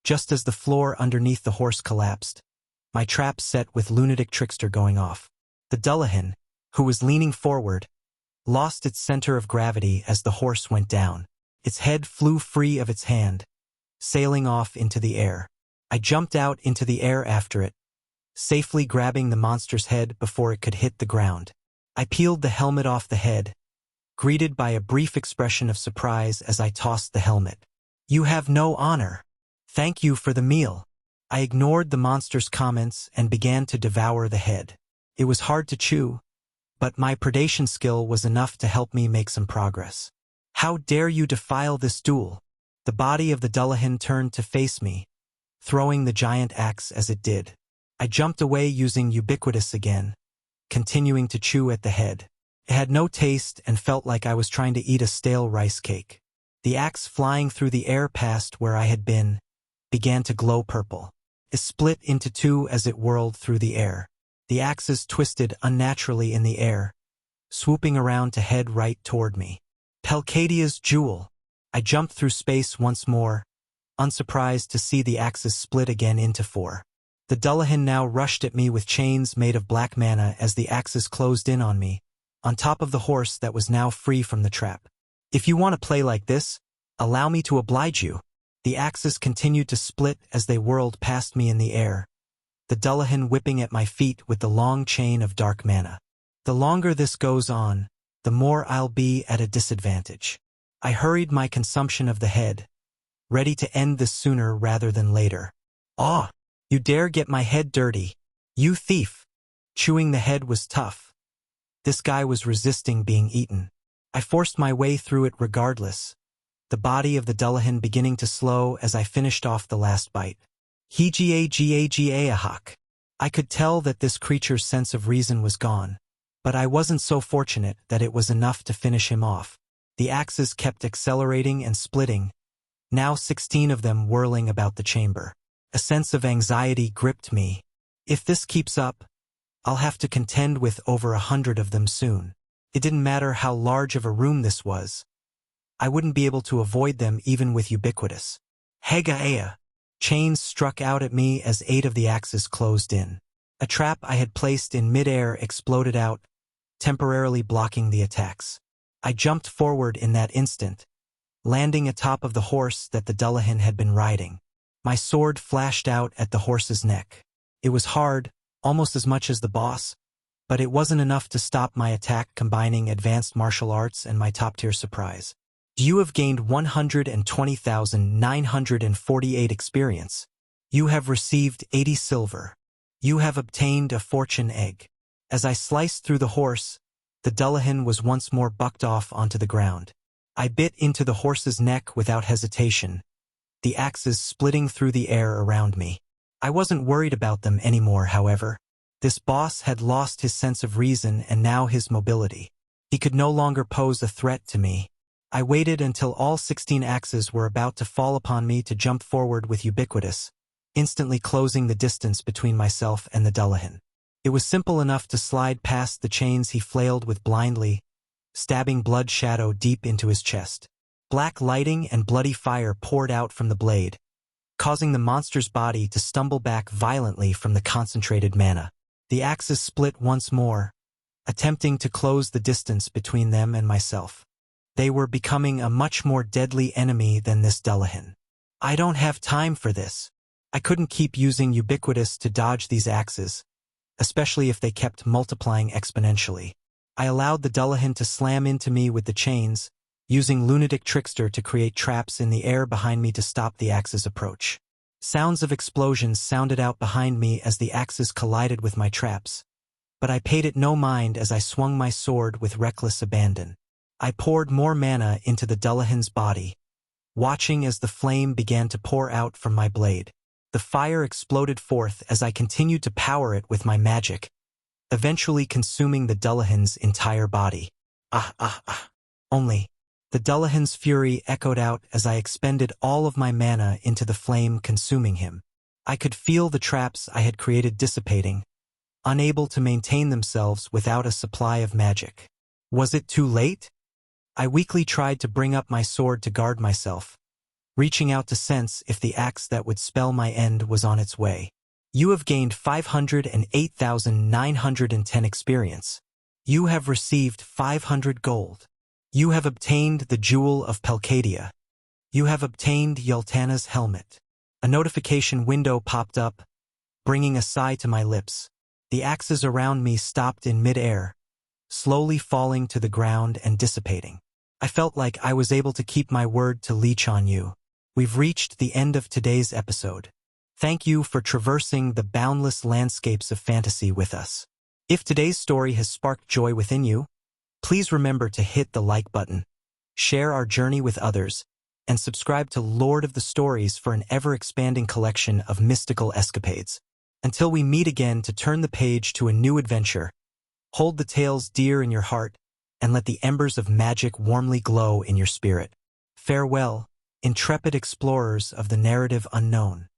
Speaker 1: just as the floor underneath the horse collapsed, my trap set with lunatic trickster going off. The Dullahan, who was leaning forward, lost its center of gravity as the horse went down. Its head flew free of its hand, sailing off into the air. I jumped out into the air after it, safely grabbing the monster's head before it could hit the ground. I peeled the helmet off the head, greeted by a brief expression of surprise as I tossed the helmet. "You have no honor. Thank you for the meal." I ignored the monster's comments and began to devour the head. It was hard to chew, but my predation skill was enough to help me make some progress. "How dare you defile this duel?" The body of the Dullahan turned to face me, throwing the giant axe as it did. I jumped away using ubiquitous again, continuing to chew at the head. It had no taste and felt like I was trying to eat a stale rice cake. The axe flying through the air past where I had been began to glow purple. It split into two as it whirled through the air. The axes twisted unnaturally in the air, swooping around to head right toward me. Pelcadia's jewel. I jumped through space once more, unsurprised to see the axes split again into four. The Dullahan now rushed at me with chains made of black mana as the axes closed in on me, on top of the horse that was now free from the trap. "If you want to play like this, allow me to oblige you." The axes continued to split as they whirled past me in the air, the Dullahan whipping at my feet with the long chain of dark mana. The longer this goes on, the more I'll be at a disadvantage. I hurried my consumption of the head, ready to end this sooner rather than later. "Aw! You dare get my head dirty, you thief!" Chewing the head was tough. This guy was resisting being eaten. I forced my way through it regardless, the body of the Dullahan beginning to slow as I finished off the last bite. Hegagagahak. I could tell that this creature's sense of reason was gone, but I wasn't so fortunate that it was enough to finish him off. The axes kept accelerating and splitting, now 16 of them whirling about the chamber. A sense of anxiety gripped me. If this keeps up, I'll have to contend with over 100 of them soon. It didn't matter how large of a room this was. I wouldn't be able to avoid them even with ubiquitous. Hegaea. Chains struck out at me as 8 of the axes closed in. A trap I had placed in midair exploded out, temporarily blocking the attacks. I jumped forward in that instant, landing atop of the horse that the Dullahan had been riding. My sword flashed out at the horse's neck. It was hard, almost as much as the boss, but it wasn't enough to stop my attack combining advanced martial arts and my top-tier surprise. You have gained 120,948 experience. You have received 80 silver. You have obtained a fortune egg. As I sliced through the horse, the Dullahan was once more bucked off onto the ground. I bit into the horse's neck without hesitation, the axes splitting through the air around me. I wasn't worried about them anymore, however. This boss had lost his sense of reason and now his mobility. He could no longer pose a threat to me. I waited until all 16 axes were about to fall upon me to jump forward with ubiquitous, instantly closing the distance between myself and the Dullahan. It was simple enough to slide past the chains he flailed with blindly, stabbing blood shadow deep into his chest. Black lighting and bloody fire poured out from the blade, causing the monster's body to stumble back violently from the concentrated mana. The axes split once more, attempting to close the distance between them and myself. They were becoming a much more deadly enemy than this Dullahan. I don't have time for this. I couldn't keep using ubiquitous to dodge these axes, especially if they kept multiplying exponentially. I allowed the Dullahan to slam into me with the chains, using lunatic trickster to create traps in the air behind me to stop the axe's approach. Sounds of explosions sounded out behind me as the axes collided with my traps, but I paid it no mind as I swung my sword with reckless abandon. I poured more mana into the Dullahan's body, watching as the flame began to pour out from my blade. The fire exploded forth as I continued to power it with my magic, eventually consuming the Dullahan's entire body. Only, the Dullahan's fury echoed out as I expended all of my mana into the flame consuming him. I could feel the traps I had created dissipating, unable to maintain themselves without a supply of magic. Was it too late? I weakly tried to bring up my sword to guard myself, reaching out to sense if the axe that would spell my end was on its way. You have gained 508,910 experience. You have received 500 gold. You have obtained the Jewel of Pelcadia. You have obtained Yeltana's helmet. A notification window popped up, bringing a sigh to my lips. The axes around me stopped in mid-air, slowly falling to the ground and dissipating. I felt like I was able to keep my word to leech on you. We've reached the end of today's episode. Thank you for traversing the boundless landscapes of fantasy with us. If today's story has sparked joy within you, please remember to hit the like button, share our journey with others, and subscribe to Lord of the Stories for an ever-expanding collection of mystical escapades. Until we meet again to turn the page to a new adventure, hold the tales dear in your heart and let the embers of magic warmly glow in your spirit. Farewell, intrepid explorers of the narrative unknown.